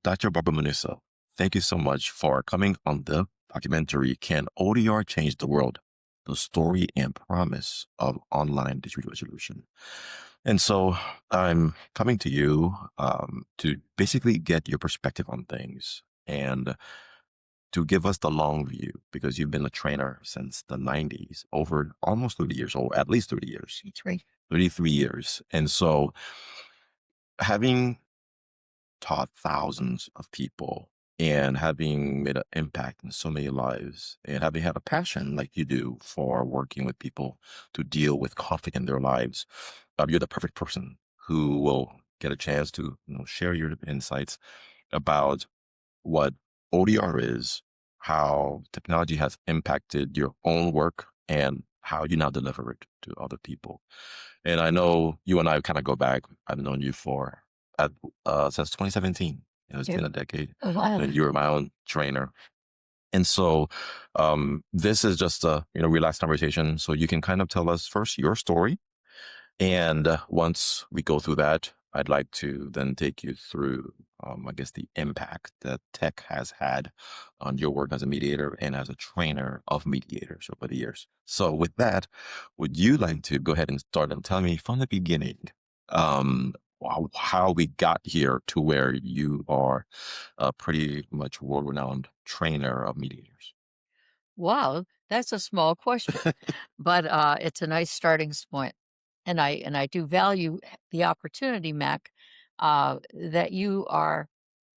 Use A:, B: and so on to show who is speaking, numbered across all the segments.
A: Dr. Barbara Manousso, thank you so much for coming on the documentary Can ODR Change the World? The Story and Promise of Online Digital Resolution. And so I'm coming to you to basically get your perspective on things and to give us the long view because you've been a trainer since the 90s, over almost 30 years, or at least 30 years,
B: That's right.
A: 33 years. And so having taught thousands of people and having made an impact in so many lives and having had a passion like you do for working with people to deal with conflict in their lives, you're the perfect person who will get a chance to share your insights about what ODR is, how technology has impacted your own work, and how you now deliver it to other people. And I know you and I kind of go back. I've known you for since 2017. It's
B: Yeah.
A: been a decade.
B: A while.
A: And you were my own trainer. And so this is just a relaxed conversation. So you can kind of tell us first your story, and once we go through that, I'd like to then take you through, I guess, the impact that tech has had on your work as a mediator and as a trainer of mediators over the years. So, with that, would you like to go ahead and start and tell me from the beginning how we got here to where you are a pretty much world renowned trainer of mediators?
B: Wow, that's a small question, but, it's a nice starting point, and I do value the opportunity, Mac, that you are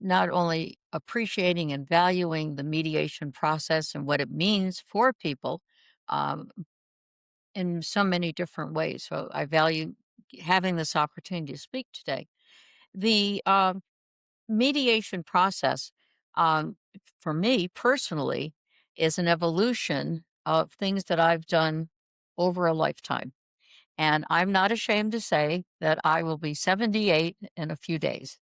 B: not only appreciating and valuing the mediation process and what it means for people, um, in so many different ways, so I value having this opportunity to speak today. The, mediation process, um, for me personally, is an evolution of things that I've done over a lifetime. And I'm not ashamed to say that I will be 78 in a few days,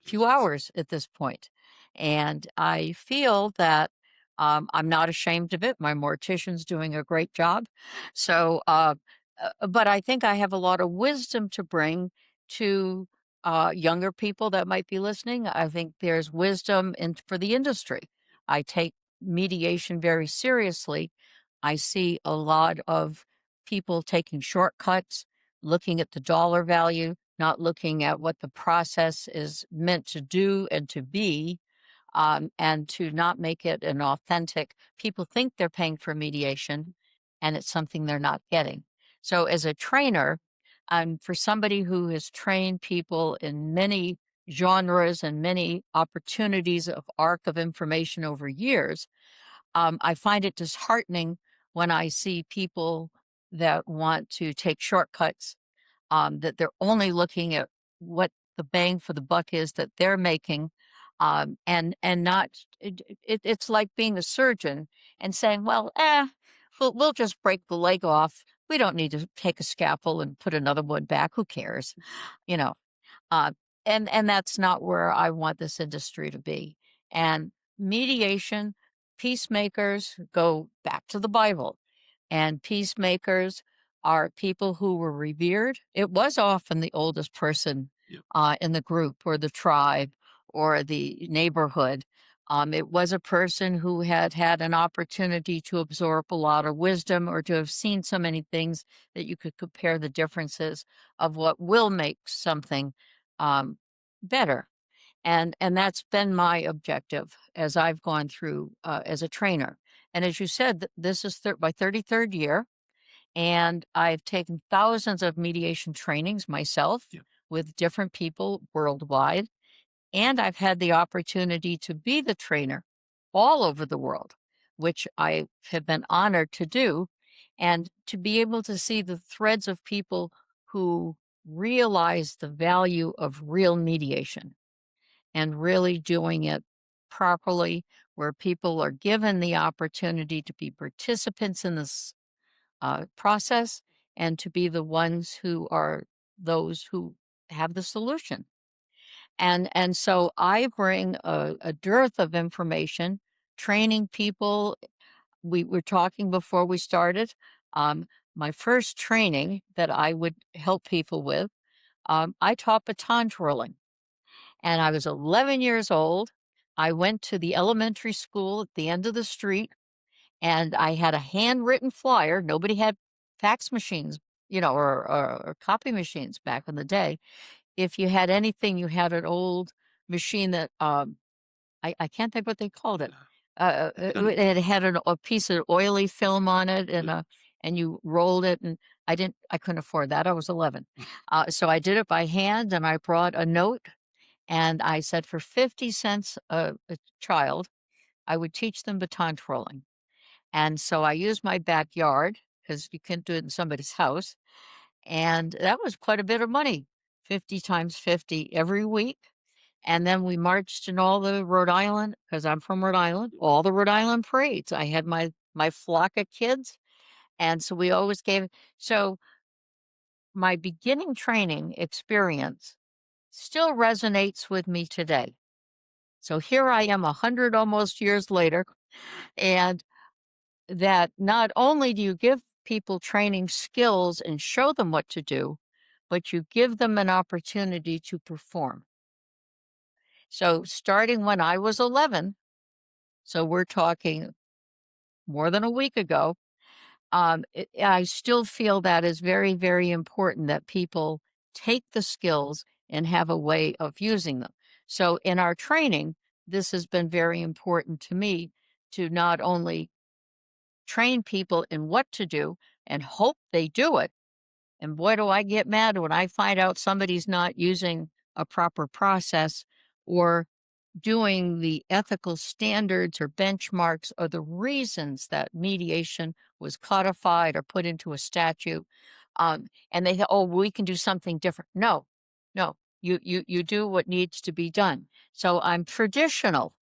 B: few hours at this point. And I feel that I'm not ashamed of it. My mortician's doing a great job. So, but I think I have a lot of wisdom to bring to younger people that might be listening. I think there's wisdom for the industry. I take mediation very seriously. I see a lot of people taking shortcuts, looking at the dollar value, not looking at what the process is meant to do and to be, and to not make it an authentic. People think they're paying for mediation, and it's something they're not getting. So, as a trainer, for somebody who has trained people in many genres and many opportunities of arc of information over years, I find it disheartening when I see people that want to take shortcuts, that they're only looking at what the bang for the buck is that they're making, and not it's like being a surgeon and saying, "Well, we'll just break the leg off. We don't need to take a scalpel and put another one back. Who cares?" You know, uh, and that's not where I want this industry to be. And mediation, peacemakers go back to the Bible, and peacemakers are people who were revered. It was often the oldest person
A: Yep.
B: in the group or the tribe or the neighborhood. It was a person who had had an opportunity to absorb a lot of wisdom or to have seen so many things that you could compare the differences of what will make something um, better. And that's been my objective as I've gone through as a trainer. And as you said, this is my 33rd year, and I've taken thousands of mediation trainings myself
A: Yep.
B: with different people worldwide. And I've had the opportunity to be the trainer all over the world, which I have been honored to do, and to be able to see the threads of people who realize the value of real mediation and really doing it properly, where people are given the opportunity to be participants in this process and to be the ones who are those who have the solution. And so I bring a dearth of information, training people. We were talking before we started. Um, my first training that I would help people with, I taught baton twirling. and I was 11 years old. I went to the elementary school at the end of the street, and I had a handwritten flyer. Nobody had fax machines, or copy machines back in the day. If you had anything, you had an old machine that, I can't think what they called it.
A: I think I
B: It
A: understand.
B: had a piece of oily film on it,
A: Yeah.
B: and you rolled it, and I couldn't afford that. I was 11. So I did it by hand, and I brought a note, and I said for 50 cents a child, I would teach them baton twirling. And so I used my backyard because you couldn't do it in somebody's house, and that was quite a bit of money, 50 times 50 every week. And then we marched in all the Rhode Island, because 'cause I'm from Rhode Island, all the Rhode Island parades. I had my flock of kids, and so we always gave so my beginning training experience still resonates with me today. So here I am 100 almost years later, and that not only do you give people training skills and show them what to do, but you give them an opportunity to perform. So starting when I was 11, so we're talking more than a week ago, I still feel that is very, very important that people take the skills and have a way of using them. So in our training, this has been very important to me to not only train people in what to do and hope they do it. And boy, do I get mad when I find out somebody's not using a proper process or doing the ethical standards or benchmarks or the reasons that mediation was codified or put into a statute. And they thought, oh, we can do something different. No, no, you do what needs to be done. So I'm traditional.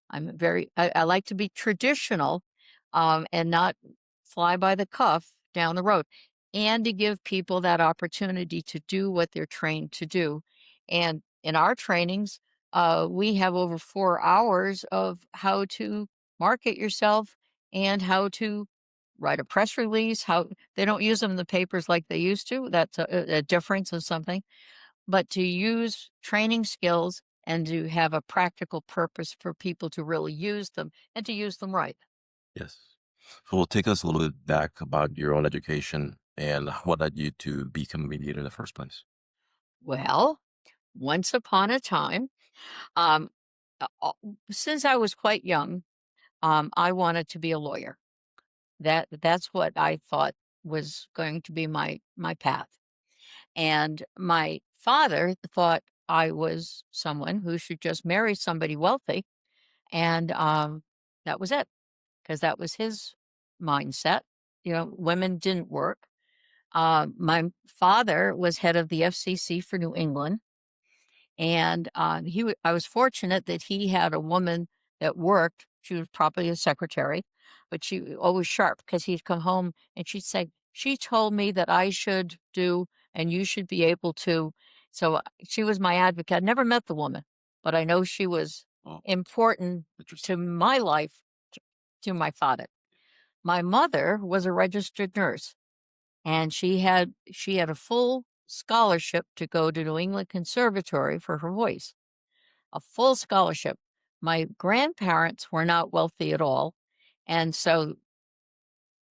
B: I like to be traditional, and not fly by the cuff down the road, and to give people that opportunity to do what they're trained to do. And in our trainings, we have over 4 hours of how to market yourself and how to write a press release. How they don't use them in the papers like they used to. That's a difference of something, but to use training skills and to have a practical purpose for people to really use them and to use them right.
A: Yes. So we'll take us a little bit back about your own education and what led you to become a mediator in the first place.
B: Well, once upon a time, um, since I was quite young, I wanted to be a lawyer. That's what I thought was going to be my path. And my father thought I was someone who should just marry somebody wealthy, and that was it. 'Cause that was his mindset. Women didn't work. My father was head of the FCC for New England, and, I was fortunate that he had a woman that worked. She was probably a secretary, but she was always sharp because 'cause he'd come home and she'd say, "She told me that I should do, and you should be able to." So, she was my advocate. I never met the woman, but I know she was
A: Oh,
B: important to
A: interesting.
B: my life, to my father. My mother was a registered nurse, and she had a full scholarship to go to New England Conservatory for her voice, a full scholarship. My grandparents were not wealthy at all, and so,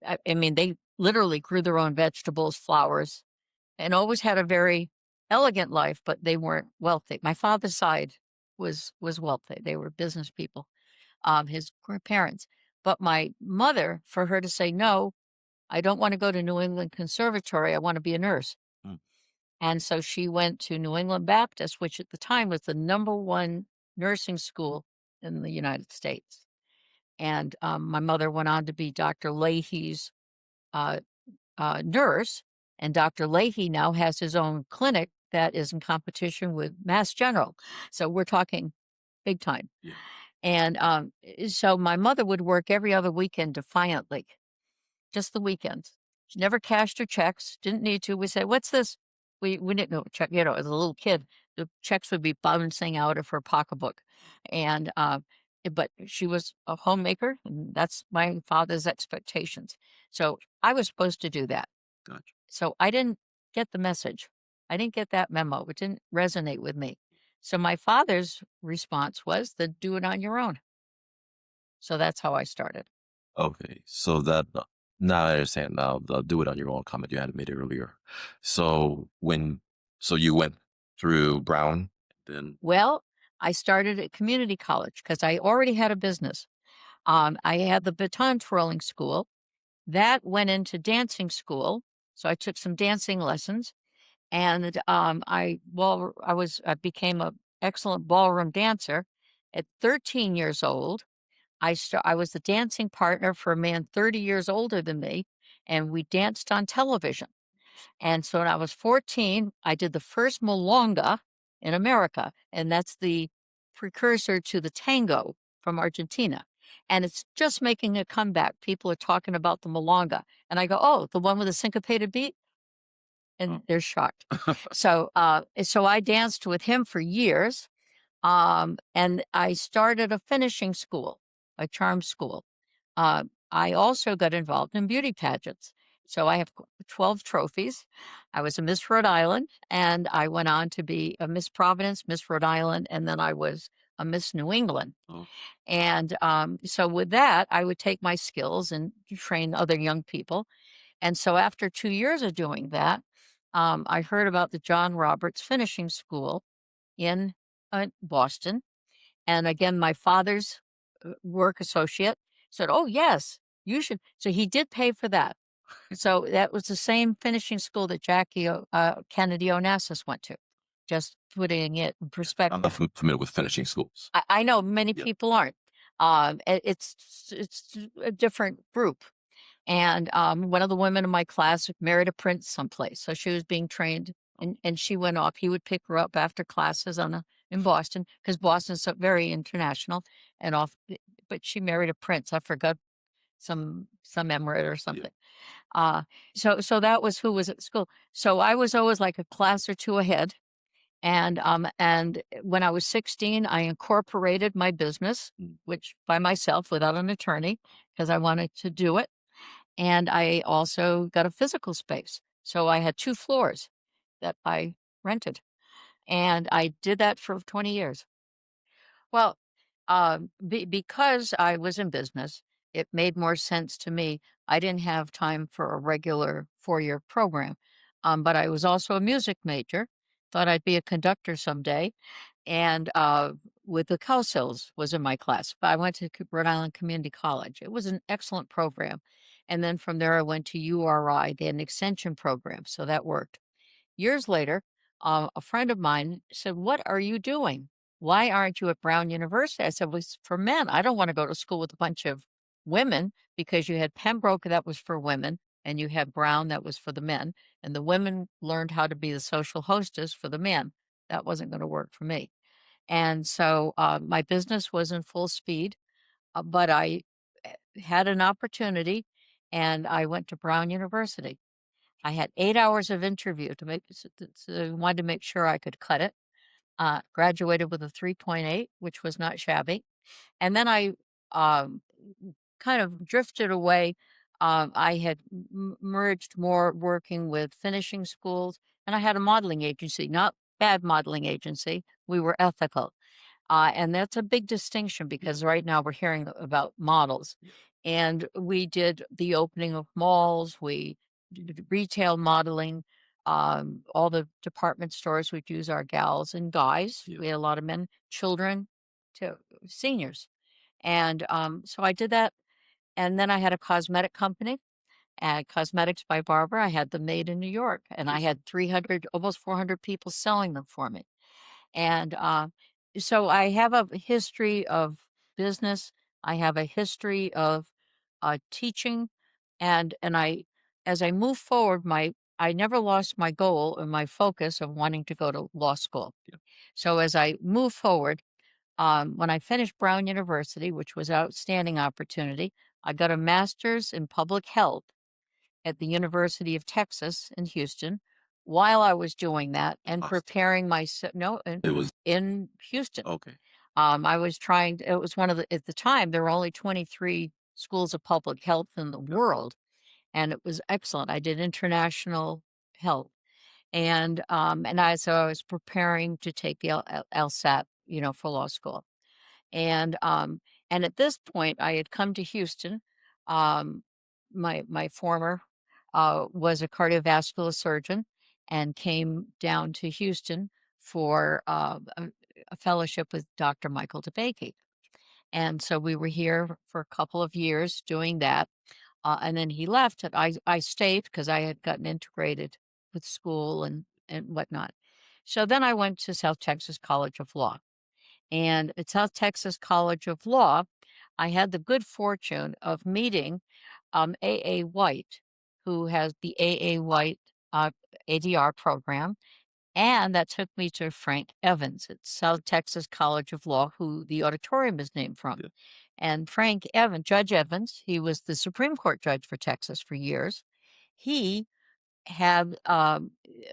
B: I mean, they literally grew their own vegetables, flowers, and always had a very elegant life, but they weren't wealthy. My father's side was wealthy. They were business people, his parents. But my mother, for her to say, "No, I don't wanna go to New England Conservatory, I wanna be a nurse."
A: Mm.
B: And so she went to New England Baptist, which at the time was the number 1 nursing school in the United States. And, my mother went on to be Dr. Leahy's, uh, nurse, and Dr. Leahy now has his own clinic that is in competition with Mass General. So we're talking big time.
A: Yeah.
B: And, so my mother would work every other weekend defiantly. Just the weekends. She never cashed her checks, didn't need to. We said, "What's this?" We didn't know check, as a little kid, the checks would be bouncing out of her pocketbook. And, but she was a homemaker, and that's my father's expectations. So I was supposed to do that.
A: Gotcha.
B: So I didn't get the message. I didn't get that memo. It didn't resonate with me. So my father's response was to do it on your own. So that's how I started.
A: Okay, so that now I understand now the do it on your own comment you had made earlier. So when so you went through Brown, then
B: Well, I started at community college because I already had a business. I had the baton twirling school that went into dancing school. So I took some dancing lessons, and I became a excellent ballroom dancer. At 13 years old, I was the dancing partner for a man 30 years older than me, and we danced on television. And so when I was 14, I did the first milonga in America, and that's the precursor to the tango from Argentina. And it's just making a comeback. People are talking about the milonga. And I go, "Oh, the one with a syncopated beat?"
A: oh.
B: And they're shocked. So I danced with him for years. And I started a finishing school, a charm school. I also got involved in beauty pageants. So I have 12 trophies. I was a Miss Rhode Island, and I went on to be a Miss Providence, Miss Rhode Island, and then I was a Miss New England.
A: Oh,
B: And so with that, I would take my skills and train other young people. And so after 2 years of doing that, I heard about the John Roberts Finishing School in Boston. And again, my father's work associate said, "Oh, yes, you should." So he did pay for that. So that was the same finishing school that Kennedy Onassis went to, just putting it in
A: yeah. I'm not
B: perspective.
A: familiar with finishing schools.
B: I know many
A: Yeah.
B: people aren't. It's a different group. And one of the women in my class married a prince someplace, so she was being trained,
A: Oh,
B: and she went off. He would pick her up after classes in Boston because Boston's so very international, and off. But she married a prince. I forgot some emirate or
A: yeah.
B: something. Uh, so that was who was at school. So I was always like a class or two ahead. And when I was 16, I incorporated my business,
A: Mm.
B: which by myself without an attorney, because I wanted to do it. And I also got a physical space. So I had 2 floors that I rented, and I did that for 20 years. Well, because I was in business, it made more sense to me. I didn't have time for a regular 4-year program, but I was also a music major, thought I'd be a conductor someday, and, with the Cowsills was in my class. But I went to Rhode Island Community College. It was an excellent program, and then from there, I went to URI. They had an extension program, so that worked. Years later, a friend of mine said, "What are you doing? Why aren't you at Brown University?" I said, "Well, it's for men. I don't want to go to school with a bunch of women because you had Pembroke that was for women and you had Brown that was for the men. And the women learned how to be the social hostess for the men. That wasn't going to work for me." And so my business was in full speed, but I had an opportunity and I went to Brown University. I had 8 hours of interview to make so wanted to make sure I could cut it. Graduated with a 3.8, which was not shabby, and then I, um, kind of drifted away. I had merged more working with finishing schools, and I had a modeling agency, not bad modeling agency. We were ethical. And that's a big distinction
A: Yeah.
B: because right now we're hearing about models.
A: Yeah.
B: And we did the opening of malls, we did retail modeling, all the department stores would use our gals and guys.
A: Yeah.
B: We had a lot of men, children to seniors. And so I did that. And then I had a cosmetic company, Cosmetics by Barbara. I had them made in New York, and I had 300, almost 400 people selling them for me. And, so I have a history of business. I have a history of, teaching, and as I move forward, I never lost my goal and my focus of wanting to go to law school.
A: Yeah.
B: So as I move forward, when I finished Brown University, which was outstanding opportunity, I got a master's in public health at the University of Texas in Houston. While I was doing that and
A: Austin.
B: preparing myself, no,
A: It was
B: in Houston.
A: okay.
B: I was trying it was one of the at the time, there were only 23 schools of public health in the
A: Yeah.
B: world, and it was excellent. I did international health, And so I was preparing to take the LSAT, for law school. And, um, and at this point, I had come to Houston. Um, my former was a cardiovascular surgeon and came down to Houston for a fellowship with Dr. Michael DeBakey. And so we were here for a couple of years doing that. And then he left, and I stayed because I had gotten integrated with school and whatnot. So then I went to South Texas College of Law. And at South Texas College of Law, I had the good fortune of meeting A.A. White, who has the A.A. White uh, ADR program. And that took me to Frank Evans at South Texas College of Law, who the auditorium is named from.
A: Yeah.
B: And Frank Evans, Judge Evans, he was the Supreme Court judge for Texas for years. He had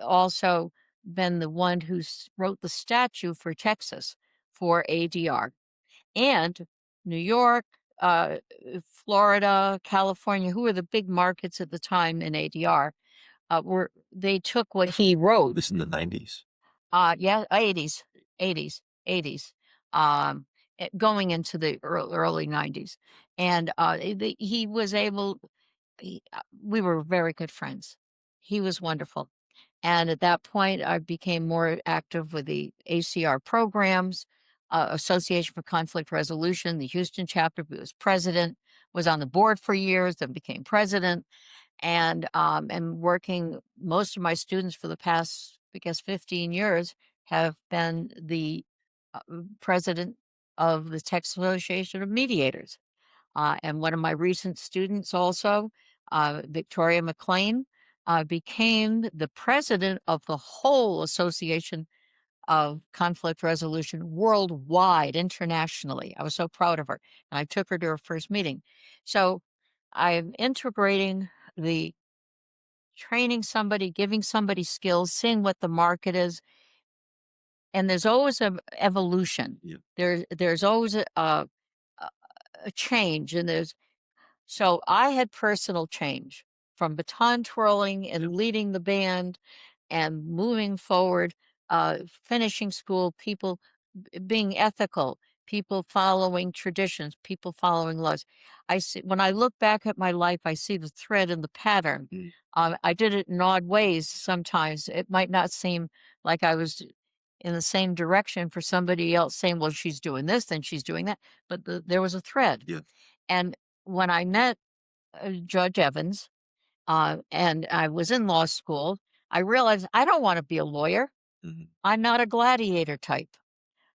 B: also been the one who wrote the statute for Texas for ADR. And New York, Florida, California, who were the big markets at the time in ADR, were they took what he wrote.
A: This in the 90s.
B: Yeah, 80s, 80s, 80s, um, going into the early 90s. And he was able, we were very good friends. He was wonderful. And at that point, I became more active with the ACR programs, Association for Conflict Resolution, the Houston chapter. Was president, was on the board for years, then became president, and working. Most of my students for the past, I guess, 15 years have been the president of the Texas Association of Mediators. And one of my recent students also, Victoria McLean, became the president of the whole Association of Conflict Resolution worldwide, internationally. I was so proud of her. And I took her to her first meeting. So I'm integrating the training somebody, giving somebody skills, seeing what the market is. And there's always an evolution.
A: Yeah.
B: There's always a a change, and so I had personal change from baton twirling and leading the band and moving forward, finishing school, people being ethical, people following traditions, people following laws. I see when I look back at my life, I see the thread and the pattern.
A: Mm.
B: I did it in odd ways sometimes. It might not seem like I was in the same direction for somebody else saying, well, she's doing this, then she's doing that. But there was a thread.
A: Yeah.
B: And when I met Judge Evans, and I was in law school, I realized I don't want to be a lawyer.
A: Mhm.
B: I'm not a gladiator type.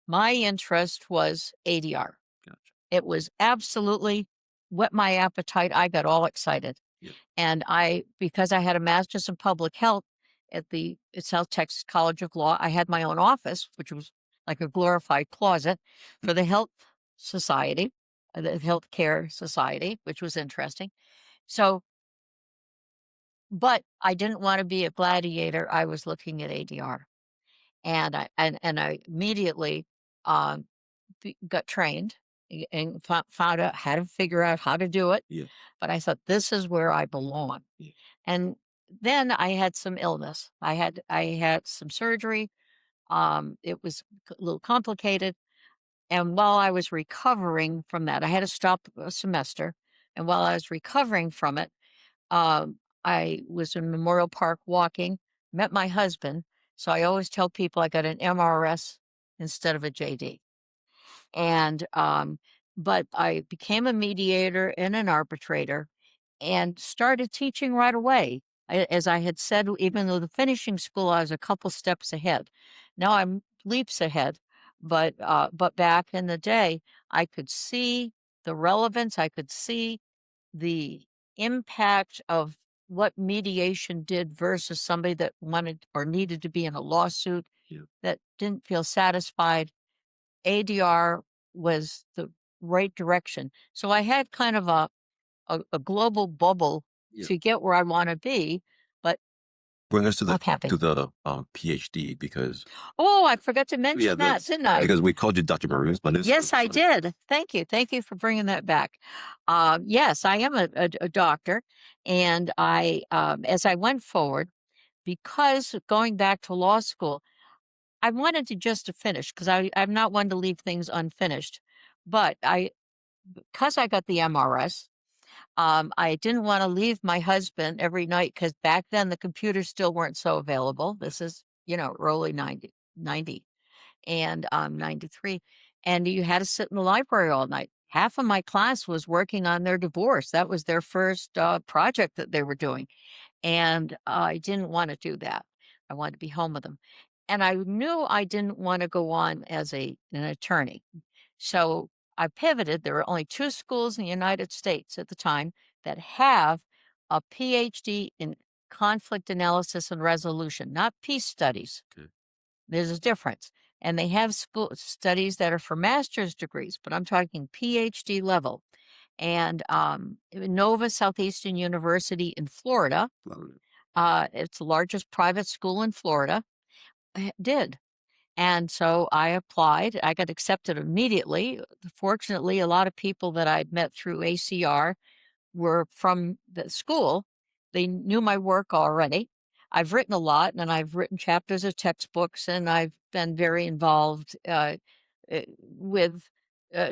B: My interest was ADR.
A: Gotcha.
B: It was absolutely whet my appetite. I got all excited.
A: Yeah.
B: And because I had a master's in public health at South Texas College of Law, I had my own office, which was like a glorified closet for the health society, the healthcare society, which was interesting. So, but I didn't want to be a gladiator. I was looking at ADR, and I immediately um, got trained and found out how to figure out how to do it.
A: Yeah.
B: But I thought this is where I belong.
A: Yeah.
B: And then I had some illness. I had some surgery. It was a little complicated. And while I was recovering from that, I had to stop a semester. And while I was recovering from it, I was in Memorial Park walking, met my husband. So I always tell people I got an MRS instead of a JD. And but I became a mediator and an arbitrator and started teaching right away. As I had said, even though the finishing school, I was a couple steps ahead. Now I'm leaps ahead. But back in the day, I could see the relevance. I could see the impact of what mediation did versus somebody that wanted or needed to be in a lawsuit
A: Yeah.
B: that didn't feel satisfied. ADR was the right direction. So I had kind of a global bubble
A: Yeah.
B: to get where I wanna be, but
A: Bring us to
B: I'm happy.
A: the PhD because
B: Oh, I forgot to mention
A: yeah,
B: that, didn't I?
A: because we called you Dr. Manousso.
B: Yes, I
A: So
B: did. Thank you. Thank you for bringing that back. Yes, I am a doctor, and as I went forward, because going back to law school, I wanted to just to finish because I'm not one to leave things unfinished. But because I got the MRS, I didn't want to leave my husband every night because back then the computers still weren't so available. This is, early 90 and 93. And you had to sit in the library all night. Half of my class was working on their divorce. That was their first project that they were doing. And I didn't want to do that. I wanted to be home with them. And I knew I didn't want to go on as an attorney. So I pivoted. There were only two schools in the United States at the time that have a PhD in conflict analysis and resolution, not peace studies.
A: Okay.
B: There's a difference. And they have school studies that are for master's degrees, but I'm talking PhD level. And Nova Southeastern University in Florida, it's the largest private school in Florida, did. And so I applied. I got accepted immediately. Fortunately, a lot of people that I'd met through ACR were from the school. They knew my work already. I've written a lot, and I've written chapters of textbooks, and I've been very involved with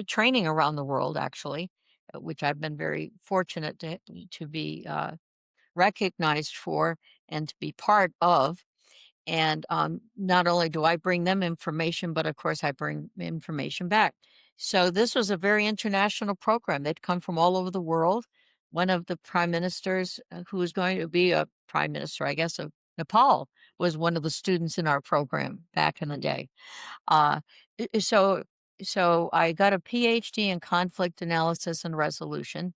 B: training around the world, actually, which I've been very fortunate to be recognized for and to be part of. And not only do I bring them information, but of course I bring information back. So this was a very international program. They'd come from all over the world. One of the prime ministers who was going to be a prime minister, I guess, of Nepal was one of the students in our program back in the day. Uh, so, so I got a PhD in conflict analysis and resolution.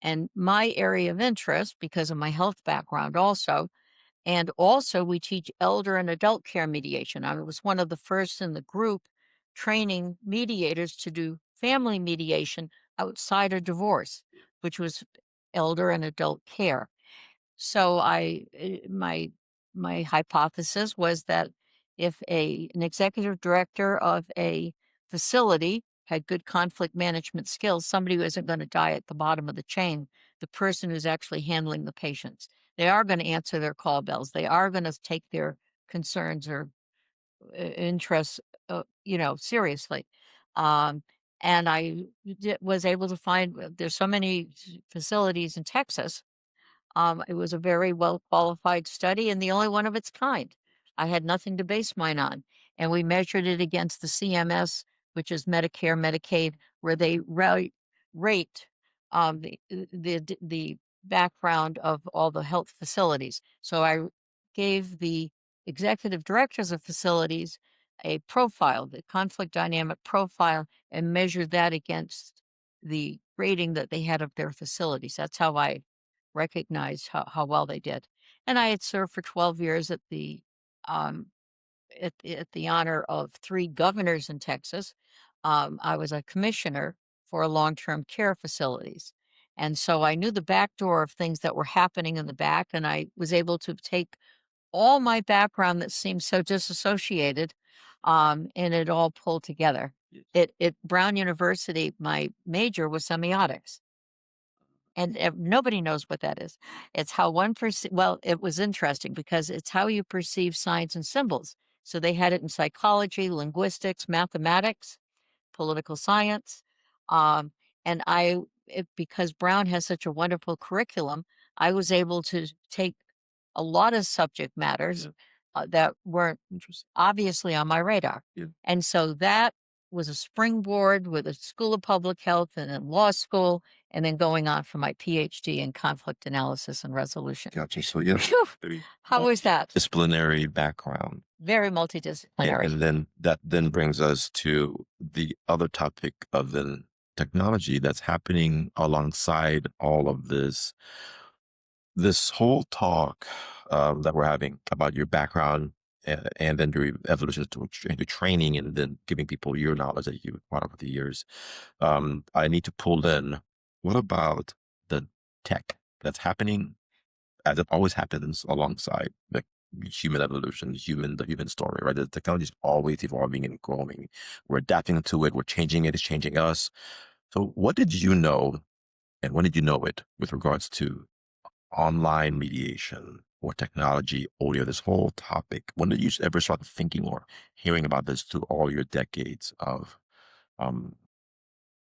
B: And my area of interest, because of my health background also, and also, we teach elder and adult care mediation. I was one of the first in the group training mediators to do family mediation outside of divorce, which was elder and adult care. So my hypothesis was that if an executive director of a facility had good conflict management skills, somebody who isn't going to die at the bottom of the chain, the person who's actually handling the patients, they are going to answer their call bells. They are going to take their concerns or interests, seriously. Um, and was able to find there's so many facilities in Texas. It was a very well qualified study and the only one of its kind. I had nothing to base mine on. And we measured it against the CMS, which is Medicare, Medicaid, where they rate the background of all the health facilities. So I gave the executive directors of facilities a profile, the conflict dynamic profile, and measured that against the rating that they had of their facilities. That's how I recognized how well they did. And I had served for 12 years um, at the honor of three governors in Texas. I was a commissioner for long-term care facilities. And so I knew the back door of things that were happening in the back, and I was able to take all my background that seemed so disassociated, and it all pulled together. At Brown University, my major was semiotics. And nobody knows what that is. It's how well, it was interesting because it's how you perceive signs and symbols. So they had it in psychology, linguistics, mathematics, political science. Um, and because Brown has such a wonderful curriculum, I was able to take a lot of subject matters that weren't obviously on my radar.
A: Yeah.
B: And so that was a springboard with a School of Public Health and then law school, and then going on for my PhD in conflict analysis and resolution.
A: Gotcha. So yeah,
B: Phew!
A: very
B: How was that?
A: disciplinary background.
B: Very
A: And,
B: multidisciplinary.
A: and then that then brings us to the other topic of the technology that's happening alongside all of this whole talk that we're having about your background and then your evolution into training and then giving people your knowledge that you acquired over the years. I need to pull in, what about the tech that's happening as it always happens alongside the human evolution, the human story, right? The technology is always evolving and growing. We're adapting to it. We're changing it. It's changing us. So what did you know and when did you know it with regards to online mediation or technology, audio, this whole topic? When did you ever start thinking or hearing about this through all your decades of um,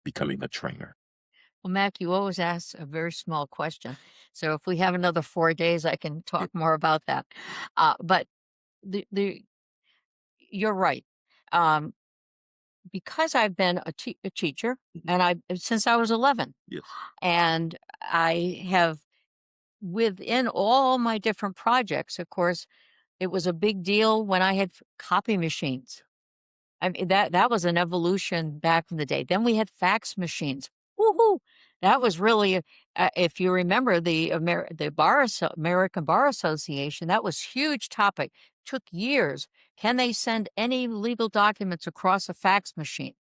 A: becoming a trainer?
B: Well, Mac, you always ask a very small question. So if we have another 4 days, I can
A: Yeah.
B: talk more about that. But the you're right. Um, because I've been a teacher,
A: Mhm.
B: and I since I was 11,
A: Yes.
B: and I have within all my different projects. Of course, it was a big deal when I had copy machines. I mean, that was an evolution back in the day. Then we had fax machines. Woohoo! That was really, if you remember the American Bar Association, that was huge topic. Took years. Can they send any legal documents across a fax machine?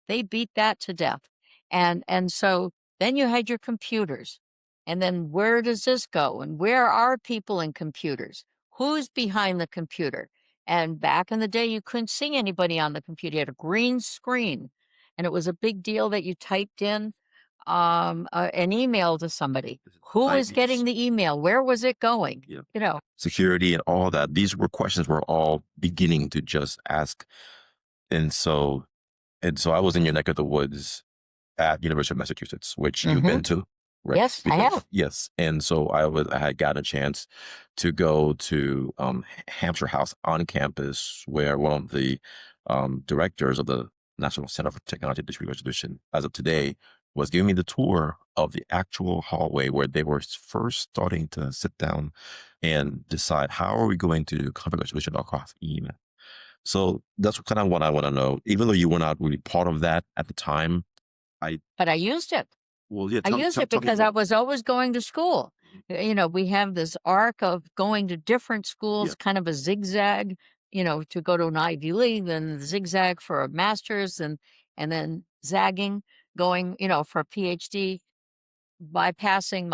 B: They beat that to death. And so then you had your computers. And then where does this go? And where are people in computers? Who's behind the computer? And back in the day, you couldn't see anybody on the computer. You had a green screen, and it was a big deal that you typed in an email to somebody.
A: This is
B: Who was getting
A: 90s.
B: the email? Where was it going?
A: Yeah.
B: You know.
A: Security and all that. These were questions we're all beginning to just ask. And so I was in your neck of the woods at University of Massachusetts, which you've
B: Hmm.
A: been to, right?
B: Yes, I
A: Because
B: have.
A: yes, and so I had got a chance to go to Hampshire House on campus, where one of the directors of the National Center for Technology District Resolution, as of today, was giving me the tour of the actual hallway where they were first starting to sit down and decide how are we going to do conflict resolution across email. So that's kind of what I want to know. Even though you were not really part of that at the time, I
B: But I used it.
A: well, yeah,
B: I used it
A: tell me
B: because
A: more.
B: I was always going to school.
A: Mhm.
B: We have this arc of going to different
A: Yeah,
B: schools, kind of a zigzag, to go to an Ivy League, then zigzag for a master's, and then zagging, going, for a PhD, bypassing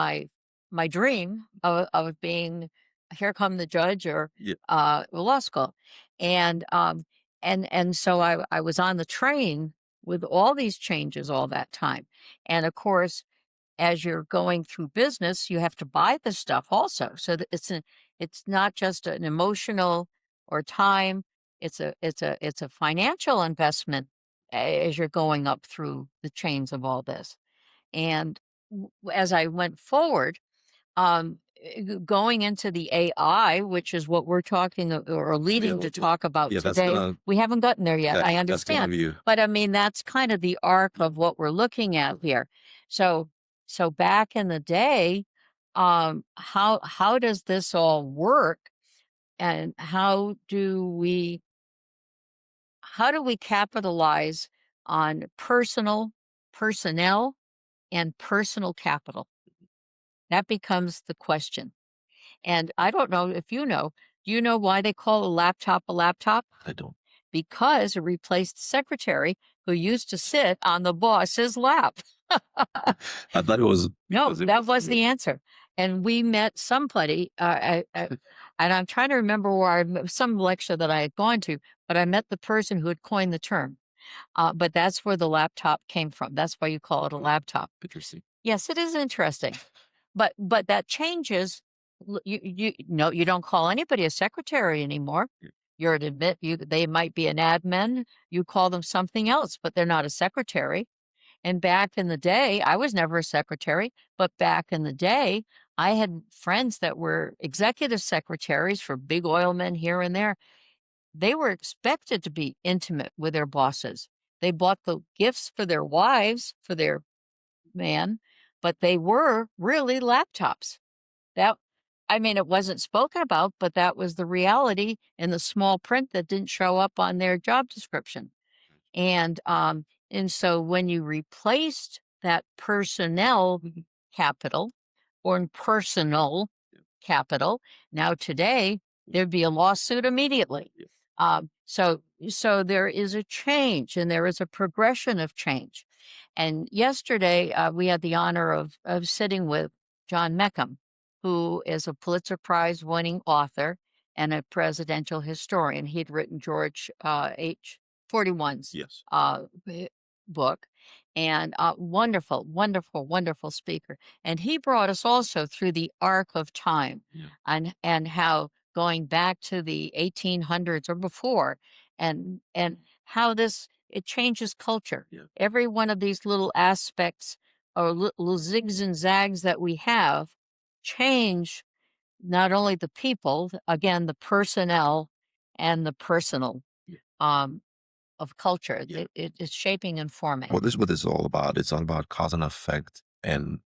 B: my dream of being here come the judge or
A: yeah,
B: law school. And so I was on the train with all these changes all that time. And of course, as you're going through business, you have to buy the stuff also. So that it's not just an emotional or time. It's a financial investment as you're going up through the chains of all this. And as I went forward, going into the AI, which is what we're talking or
A: yeah,
B: leading to talk about
A: yeah. That's
B: today,
A: gonna
B: we haven't gotten there yet. I
A: that's gonna
B: understand,
A: be
B: but I mean that's kind of the arc of what we're looking at here. So, so back in the day, how does this all work, and how do we capitalize on personnel, and personal capital? That becomes the question. And I don't know if do you know why they call a laptop a laptop?
A: I don't.
B: Because it replaced the secretary who used to sit on the boss's lap.
A: I thought it was
B: No,
A: because it
B: that
A: was
B: was
A: yeah.
B: the answer. And we met somebody, and I'm trying to remember where some lecture that I had gone to, but I met the person who had coined the term. But that's where the laptop came from. That's why you call it a laptop.
A: Interesting.
B: Yes, it is interesting. But that changes. You no, you don't call anybody a secretary anymore.
A: Yeah.
B: You're to admit they might be an admin. You call them something else, but they're not a secretary. And back in the day, I was never a secretary, but back in the day, I had friends that were executive secretaries for big oil men here and there. They were expected to be intimate with their bosses. They bought the gifts for their wives, for their man, but they were really laptops. That I mean, it wasn't spoken about, but that was the reality in the small print that didn't show up on their job description. And so when you replaced that personnel
A: Mhm.
B: capital or personal
A: Yeah.
B: capital, now today there'd be a lawsuit immediately.
A: Yeah.
B: So there is a change, and there is a progression of change. And yesterday we had the honor of sitting with John Meckham, who is a Pulitzer Prize winning author and a presidential historian. He'd written George H. 41's
A: Yes.
B: uh, book. and wonderful, wonderful, wonderful speaker. And he brought us also through the arc of time,
A: Yeah.
B: and how going back to the 1800s or before, and how this it changes culture.
A: Yeah.
B: Every one of these little aspects or little zigs and zags that we have change not only the people, again, the personnel and the personal.
A: Yeah.
B: Um, of culture.
A: Yeah.
B: It is shaping and forming.
A: Well, this is what this is all about. It's all about cause and effect, and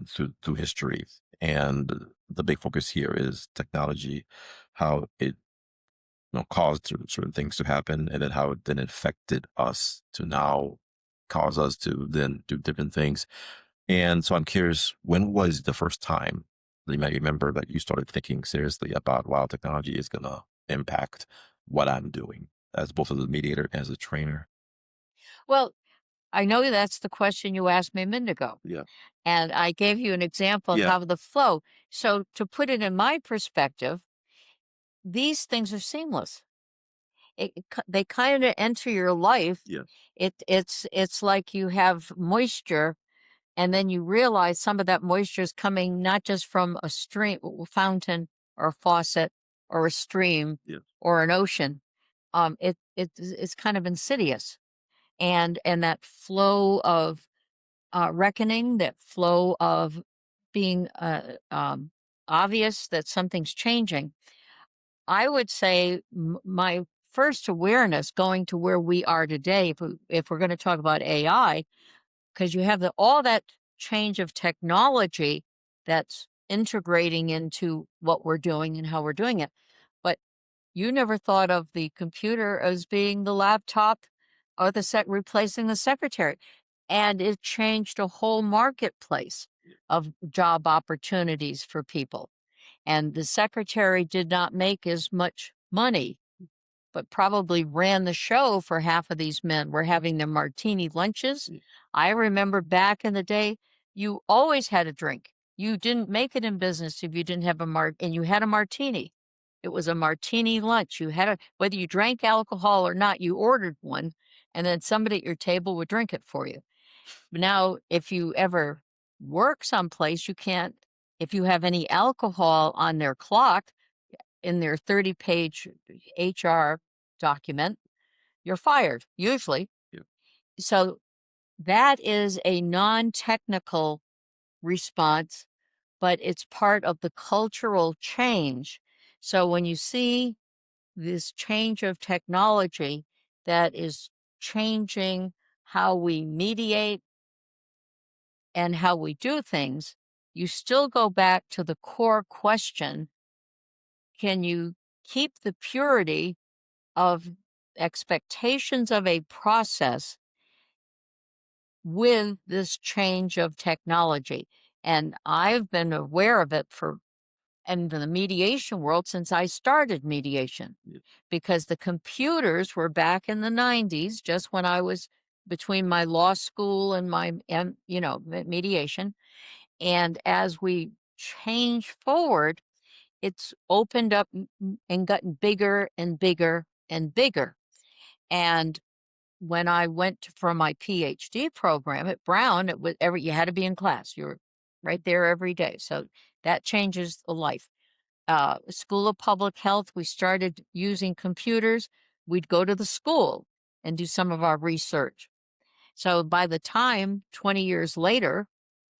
A: through history. And the big focus here is technology, how it caused certain things to happen, and then how it then affected us to now cause us to then do different things. And so I'm curious, when was the first time that you might remember that you started thinking seriously about, wow, technology is going to impact what I'm doing as both as a mediator and as a trainer?
B: Well, I know that's the question you asked me a minute ago,
A: Yeah.
B: and I gave you an example of
A: Yeah.
B: how the flow. So to put it in my perspective, these things are seamless. They kind of enter your life.
A: Yeah.
B: It's like you have moisture, and then you realize some of that moisture is coming not just from a stream, fountain, or a faucet, or a stream,
A: Yeah.
B: or an ocean. It's kind of insidious, and that flow of reckoning, that flow of being obvious that something's changing. I would say my first awareness going to where we are today, if we're going to talk about AI, because you have all that change of technology that's integrating into what we're doing and how we're doing it. But you never thought of the computer as being the laptop or replacing the secretary. And it changed a whole marketplace of job opportunities for people. And the secretary did not make as much money, but probably ran the show for half of these men. Were having their martini lunches. I remember back in the day, you always had a drink. You didn't make it in business if you didn't have and you had a martini. It was a martini lunch. You had whether you drank alcohol or not, you ordered one, and then somebody at your table would drink it for you. But now, if you ever work someplace, you can't, if you have any alcohol on their clock, in their 30-page HR document, you're fired, usually.
A: Yeah.
B: So that is a non-technical response, but it's part of the cultural change. So when you see this change of technology that is changing how we mediate and how we do things, you still go back to the core question: can you keep the purity of expectations of a process with this change of technology? And I've been aware of it in the mediation world since I started mediation,
A: Yeah.
B: because the computers were back in the 90s, just when I was between my law school and my, mediation. And as we change forward, it's opened up and gotten bigger and bigger and bigger. And when I went for my PhD program at Brown, it was you had to be in class. You were right there every day. So that changes the life. School of Public Health, we started using computers. We'd go to the school and do some of our research. So by the time 20 years later,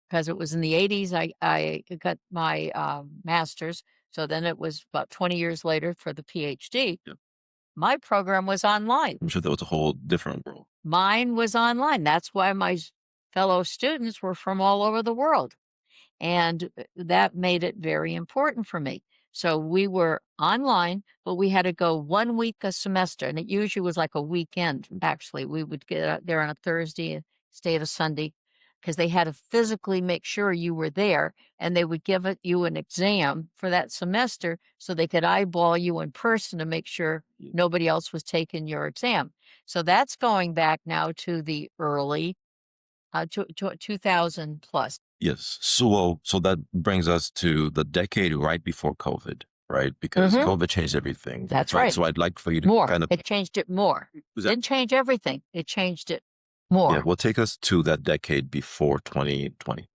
B: because it was in the 80s, I got my master's. So then it was about 20 years later for the PhD.
A: Yeah.
B: My program was online.
A: I'm sure that was a whole different world.
B: Mine was online. That's why my fellow students were from all over the world. And that made it very important for me. So we were online, but we had to go 1 week a semester. And it usually was like a weekend, actually. We would get out there on a Thursday and stay at a Sunday, because they had to physically make sure you were there. And they would give you an exam for that semester so they could eyeball you in person to make sure nobody else was taking your exam. So that's going back now to the early 2000 plus.
A: Yes. So that brings us to the decade right before COVID, right? Because
B: Mhm.
A: COVID changed everything.
B: That's
A: right.
B: right.
A: So I'd like for you to
B: More.
A: kind of
B: It changed it more.
A: was that
B: Didn't change everything. It changed it More.
A: Well, take us to that decade before 2020.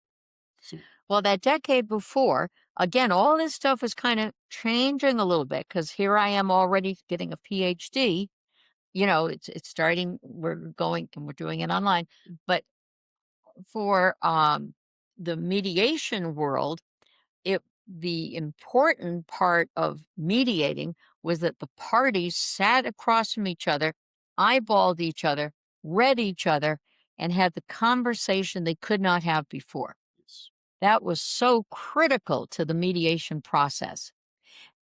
B: Well, that decade before, again, all this stuff was kind of changing a little bit because here I am already getting a PhD. It's starting. We're going and we're doing it online, but for the mediation world, the important part of mediating was that the parties sat across from each other, eyeballed each other, read each other, and had the conversation they could not have before.
A: Yes.
B: That was so critical to the mediation process,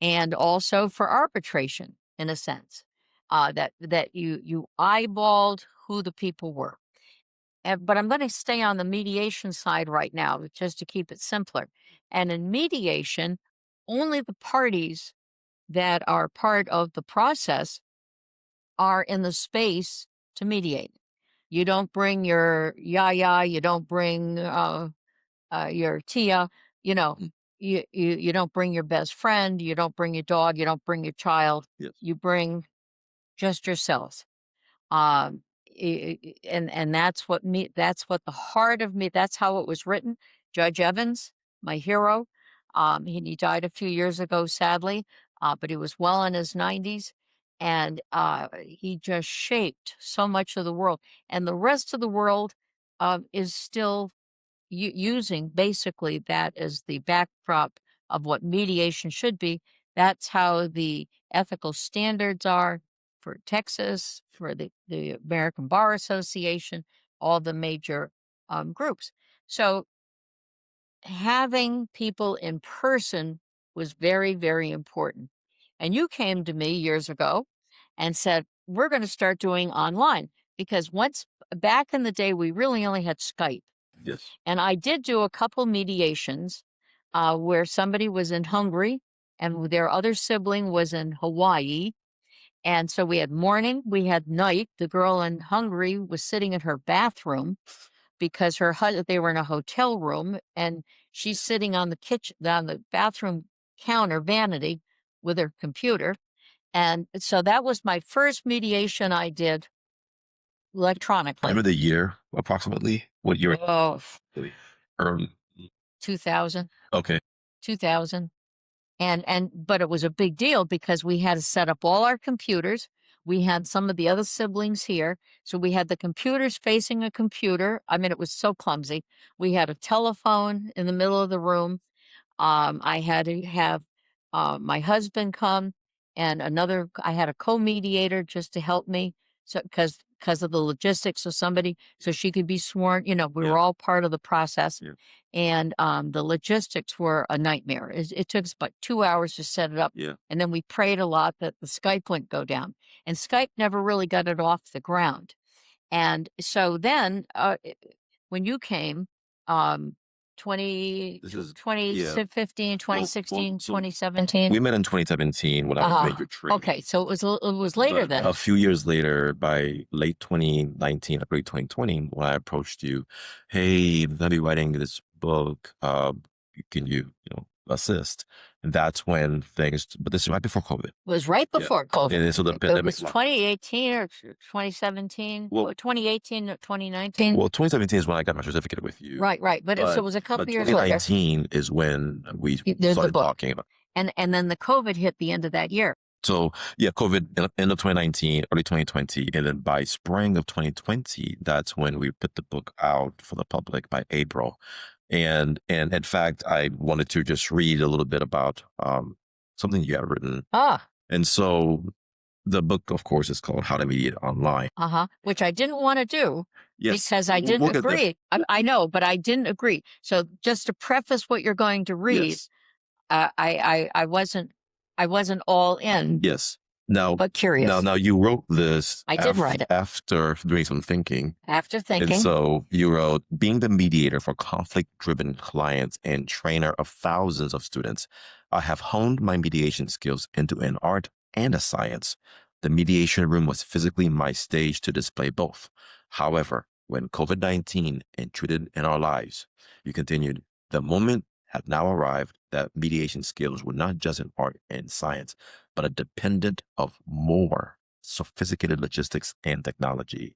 B: and also for arbitration, in a sense, that you eyeballed who the people were. But I'm going to stay on the mediation side right now, just to keep it simpler. And in mediation, only the parties that are part of the process are in the space to mediate. You don't bring your yaya, you don't bring your tia, you know,
A: Mm.
B: you don't bring your best friend, you don't bring your dog, you don't bring your child,
A: Yes.
B: you bring just yourselves. And that's what the heart of me, that's how it was written. Judge Evans, my hero, he died a few years ago, sadly, but he was well in his 90s, and he just shaped so much of the world, and the rest of the world is still using basically that as the backdrop of what mediation should be. That's how the ethical standards are for Texas, for the American Bar Association, all the major groups. So having people in person was very, very important. And you came to me years ago and said, we're going to start doing online because once back in the day, we really only had Skype.
A: Yes.
B: And I did do a couple mediations where somebody was in Hungary and their other sibling was in Hawaii. And so we had morning, we had night. The girl in Hungary was sitting in her bathroom because they were in a hotel room, and she's sitting on the bathroom counter vanity with her computer. And so that was my first mediation I did electronically.
A: Remember the year approximately? What year?
B: Oh,
A: Early.
B: 2000.
A: Okay.
B: 2000. But it was a big deal because we had to set up all our computers. We had some of the other siblings here. So we had the computers facing a computer. I mean, it was so clumsy. We had a telephone in the middle of the room. I had to have my husband come, and I had a co-mediator just to help me. So because of the logistics of somebody, so she could be sworn, we were all part of the process.
A: Yeah.
B: And the logistics were a nightmare. It took us about 2 hours to set it up.
A: Yeah.
B: And then we prayed a lot that the Skype wouldn't go down. And Skype never really got it off the ground. And so then when you came, um, 20,
A: This is
B: 2015,
A: Well,
B: 2016,
A: so
B: 2017.
A: we met in 2017 when I was major training.
B: Okay, so it was later
A: But
B: then.
A: a few years later, by late 2019, early 2020, when I approached you, hey, I'm gonna be writing this book. Can you assist? And that's when but this is right before COVID.
B: It was right before COVID.
A: And so the
B: It
A: pandemic.
B: was 2018 or 2017,
A: Well,
B: 2018 or 2019.
A: Well, 2017 is when I got my certificate with you.
B: Right. But so it was a couple years later.
A: 2019 is when we
B: There's the
A: started
B: book.
A: talking about.
B: And then the COVID hit the end of that year.
A: So yeah, COVID end of 2019, early 2020, and then by spring of 2020, that's when we put the book out for the public by April. And in fact, I wanted to just read a little bit about something you had written. And so the book, of course, is called How to Mediate Online.
B: Which I didn't want to do.
A: Yes.
B: Because I didn't agree. I know, but I didn't agree. So just to preface what you're going to read,
A: Yes.
B: I wasn't all in.
A: Yes. Now,
B: but curious.
A: Now you wrote this.
B: I did write it
A: after doing some thinking.
B: After thinking.
A: And so you wrote, being the mediator for conflict-driven clients and trainer of thousands of students, I have honed my mediation skills into an art and a science. The mediation room was physically my stage to display both. However, when COVID-19 intruded in our lives, you continued, the moment had now arrived that mediation skills were not just an art and science, but a dependent of more sophisticated logistics and technology.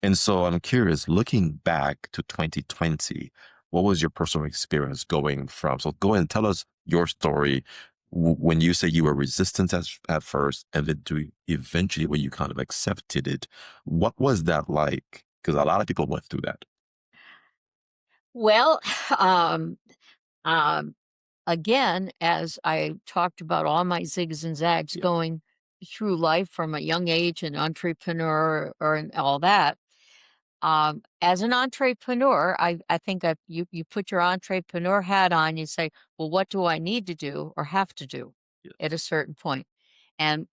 A: And so I'm curious, looking back to 2020, what was your personal experience going from? So go ahead and tell us your story when you say you were resistant at first, and then to eventually when you kind of accepted it. What was that like? Because a lot of people went through that.
B: Well, um, um, again, as I talked about all my zigs and zags
A: Yeah.
B: going through life from a young age, and entrepreneur or and all that. As an entrepreneur, I think you put your entrepreneur hat on. You say, well, what do I need to do or have to do at
A: Yes.
B: a certain point? And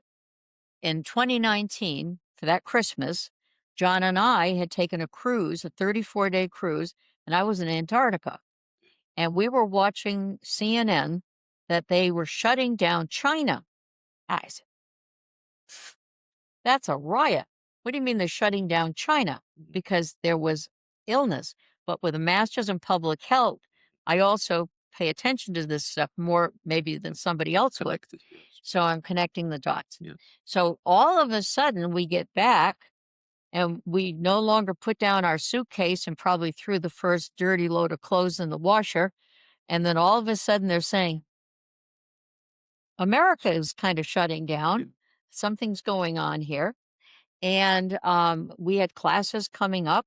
B: in 2019, for that Christmas, John and I had taken a cruise, a 34-day cruise, and I was in Antarctica. And we were watching CNN that they were shutting down China. I said, that's a riot. What do you mean they're shutting down China? Because there was illness. But with a master's in public health, I also pay attention to this stuff more maybe than somebody else would.
A: Connected. Yes.
B: So I'm connecting the dots.
A: Yes.
B: So all of a sudden we get back and we no longer put down our suitcase and probably threw the first dirty load of clothes in the washer. And then all of a sudden they're saying, America is kind of shutting
A: Yeah.
B: down. Something's going on here. And we had classes coming up,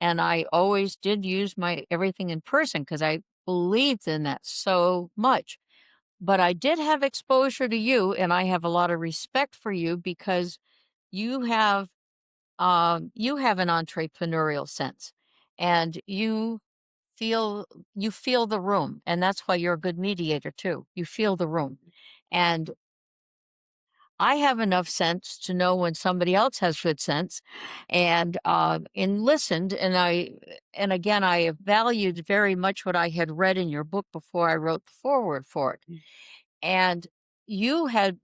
B: and I always did use my everything in person because I believed in that so much. But I did have exposure to you, and I have a lot of respect for you because you have you have an entrepreneurial sense, and feel you feel the room, and that's why you're a good mediator too. You feel the room, and I have enough sense to know when somebody else has good sense, and listened, and again, I have valued very much what I had read in your book before I wrote the foreword for it.
A: Mm.
B: And you had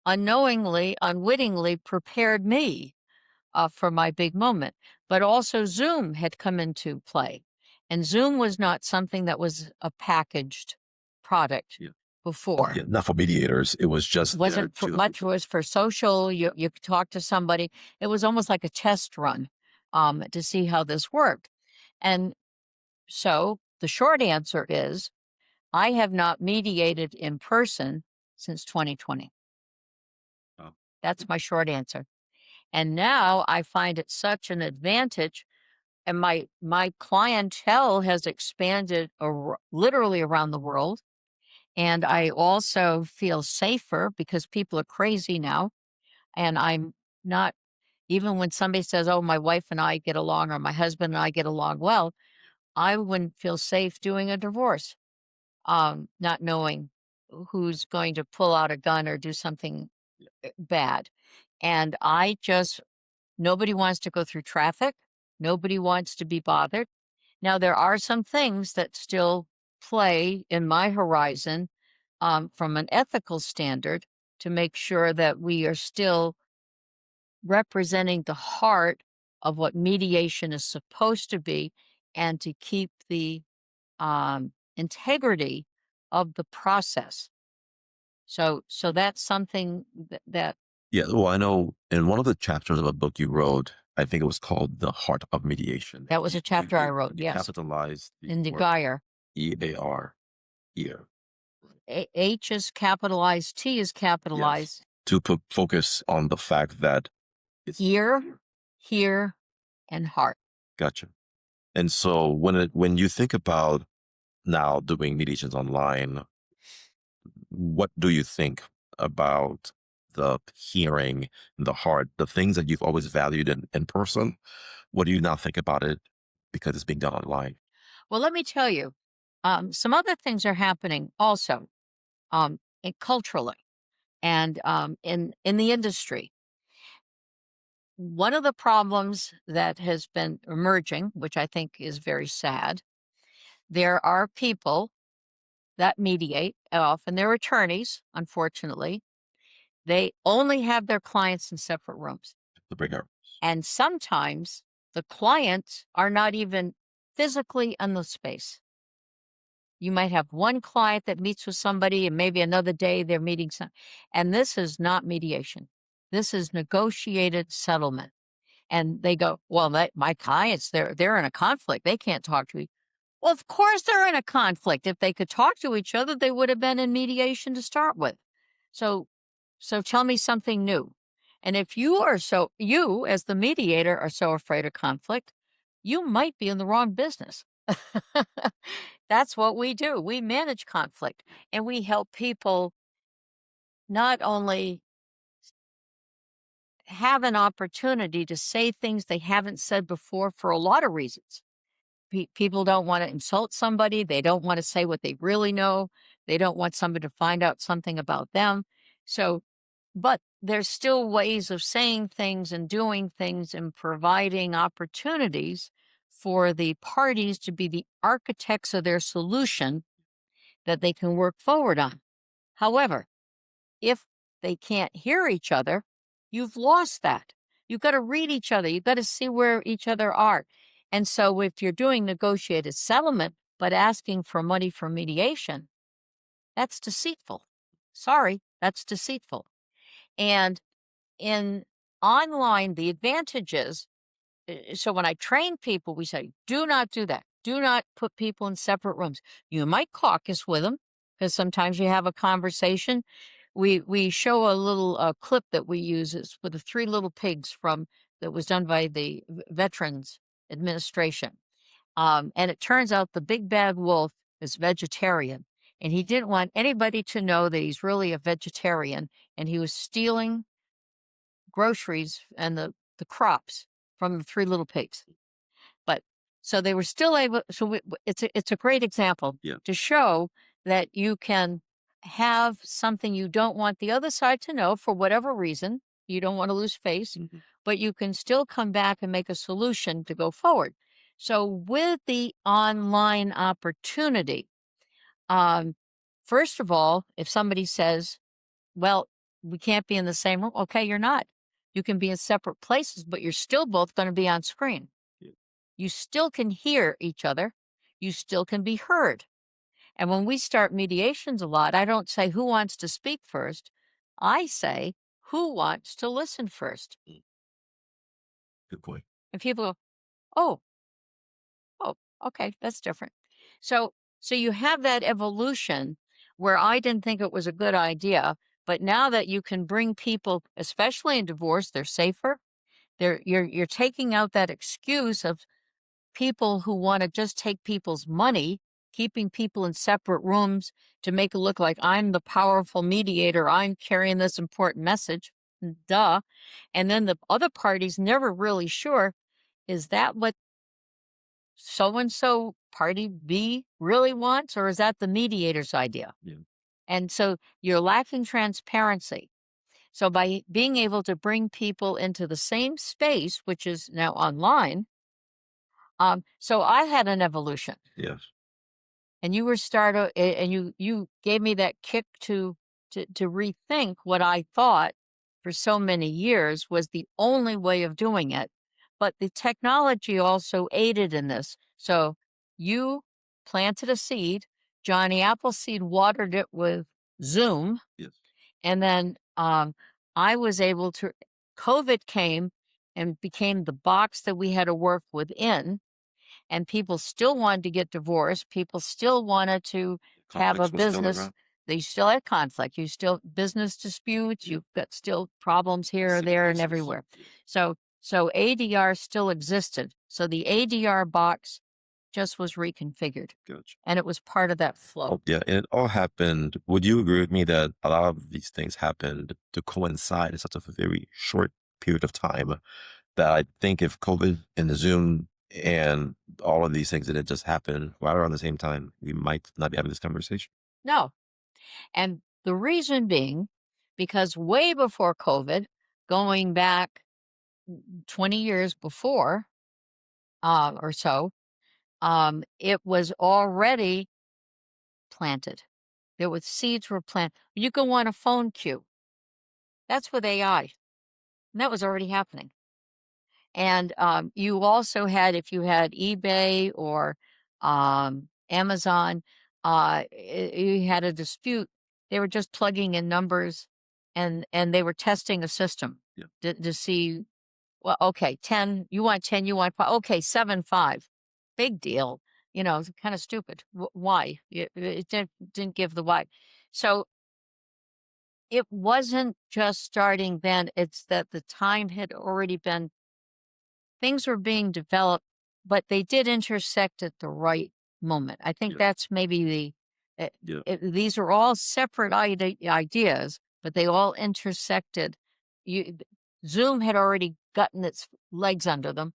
B: unknowingly, unwittingly prepared me for my big moment. But also Zoom had come into play, and Zoom was not something that was a packaged product
A: Yeah.
B: before.
A: Yeah. Not for mediators. It was just there
B: Wasn't for
A: to.
B: much, was for social, you could talk to somebody. It was almost like a test run, to see how this worked, and so the short answer is, I have not mediated in person since 2020.
A: Oh,
B: That's my short answer, and now I find it such an advantage, and my clientele has expanded literally around the world, and I also feel safer because people are crazy now. And I'm not, even when somebody says, "Oh, my wife and I get along," or "My husband and I get along well," I wouldn't feel safe doing a divorce, not knowing who's going to pull out a gun or do something bad. And I just nobody wants to go through traffic. Nobody wants to be bothered. Now, there are some things that still play in my horizon, from an ethical standard, to make sure that we are still representing the heart of what mediation is supposed to be, and to keep the integrity of the process. So that's something that
A: yeah. Well, I know in one of the chapters of a book you wrote, I think it was called "The Heart of Mediation."
B: that was a chapter I wrote.
A: You
B: Yes,
A: capitalized the
B: in the
A: word
B: Geyer.
A: EAR, ear.
B: H is capitalized, T is
A: Yes.
B: capitalized.
A: To put focus on the fact that it's
B: Ear, hear, and heart.
A: gotcha. And so when you think about now doing mediations online, what do you think about the hearing, the heart, the things that you've always valued in person? What do you now think about it because it's being done online?
B: Well, let me tell you, some other things are happening also, culturally, and in the industry. One of the problems that has been emerging, which I think is very sad, there are people that mediate. Often they're attorneys, unfortunately. They only have their clients in separate rooms.
A: The breakout.
B: And sometimes the clients are not even physically in the space. You might have one client that meets with somebody, and maybe another day they're meeting some, and this is not mediation. This is negotiated settlement. And they go, "Well, my clients, they're in a conflict. They can't talk to each." Well, of course they're in a conflict. If they could talk to each other, they would have been in mediation to start with. So so tell me something new. And if you as the mediator are so afraid of conflict, you might be in the wrong business. That's what we do. We manage conflict and we help people not only have an opportunity to say things they haven't said before for a lot of reasons. People don't want to insult somebody. They don't want to say what they really know. They don't want somebody to find out something about them. So, but there's still ways of saying things and doing things and providing opportunities for the parties to be the architects of their solution that they can work forward on. However, if they can't hear each other, you've lost that. You've got to read each other. You've got to see where each other are. And so if you're doing negotiated settlement, but asking for money for mediation, that's deceitful. Sorry, that's deceitful. And in online, the advantages, so when I train people, we say, do not do that. Do not put people in separate rooms. You might caucus with them because sometimes you have a conversation. We show a little clip that we use. It's with the three little pigs from that was done by the Veterans Administration. And it turns out the big bad wolf is vegetarian, and he didn't want anybody to know that he's really a vegetarian, and he was stealing groceries and the crops from the three little pigs. But so they were still able. So it's a great example
A: Yeah.
B: to show that you can have something you don't want the other side to know for whatever reason. You don't want to lose face, but you can still come back and make a solution to go forward. So with the online opportunity, um, first of all, if somebody says, "Well, we can't be in the same room," okay, you're not. You can be in separate places, but you're still both going to be on screen.
A: Yeah.
B: You still can hear each other. You still can be heard. And when we start mediations a lot, I don't say who wants to speak first. I say who wants to listen first.
A: Good point.
B: And people go, "Oh, oh, okay, that's different." So so you have that evolution where I didn't think it was a good idea, but now that you can bring people, especially in divorce, they're safer. You're taking out that excuse of people who wanna just take people's money, keeping people in separate rooms to make it look like I'm the powerful mediator, I'm carrying this important message. Duh. And then the other party's never really sure, is that what so and so party B really wants, or is that the mediator's idea?
A: Yeah.
B: And so you're lacking transparency. So by being able to bring people into the same space, which is now online, so I had an evolution,
A: Yes.
B: and you were and you gave me that kick to rethink what I thought for so many years was the only way of doing it. But the technology also aided in this. So you planted a seed, Johnny Appleseed watered it with Zoom,
A: Yes.
B: and then I was able to. COVID came and became the box that we had to work within, and people still wanted to get divorced. People still wanted to have a
A: Conflicts was still
B: business.
A: around.
B: They still had conflict. You still business disputes.
A: Yeah.
B: You've got still problems here,
A: City
B: there, and
A: cases.
B: everywhere.
A: Yeah.
B: So ADR still existed. So the ADR box just was reconfigured,
A: Gotcha.
B: and it was part of that
A: Oh,
B: flow.
A: yeah, and it all happened. Would you agree with me that a lot of these things happened to coincide in such a very short period of time that I think if COVID and the Zoom and all of these things didn't just happen right around the same time, we might not be having this conversation.
B: No, and the reason being because way before COVID, going back 20 years before or so, it was already planted. There was seeds were planted. You go on a phone queue. That's with AI, and that was already happening. And you also had, if you had eBay or Amazon, you had a dispute. They were just plugging in numbers, and they were testing a system
A: Yeah.
B: to see well, okay, 10, you want 10, you want 5, okay, 7, 5. Big deal. It's kinda stupid. Why? It didn't give the why. So, it wasn't just starting then, it's that the time had already been things were being developed, but they did intersect at the right moment. I think
A: Yeah,
B: that's maybe
A: yeah,
B: these are all separate ideas, but they all intersected. Zoom had already gotten its legs under them,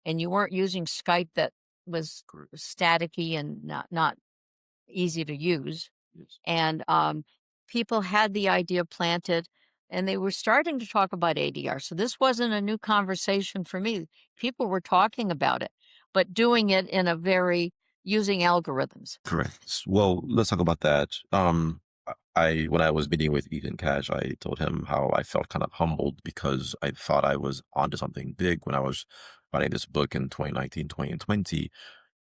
B: and you weren't using Skype that was
A: correct.
B: staticky and not easy to use.
A: Yes,
B: And people had the idea planted, and they were starting to talk about ADR. So this wasn't a new conversation for me. People were talking about it, but doing it in a very using algorithms.
A: correct. Well, let's talk about that. I when I was meeting with Ethan Cash, I told him how I felt kind of humbled because I thought I was onto something big when I was writing this book in 2019, 2020.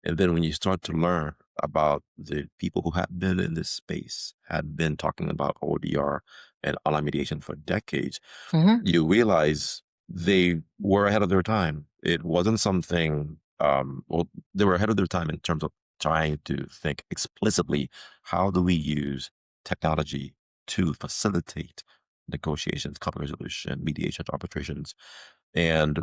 A: And then when you start to learn about the people who have been in this space, had been talking about ODR and online mediation for decades,
B: Hmm.
A: you realize they were ahead of their time. It wasn't something, well, they were ahead of their time in terms of trying to think explicitly, how do we use technology to facilitate negotiations, conflict resolution, mediation, arbitrations? And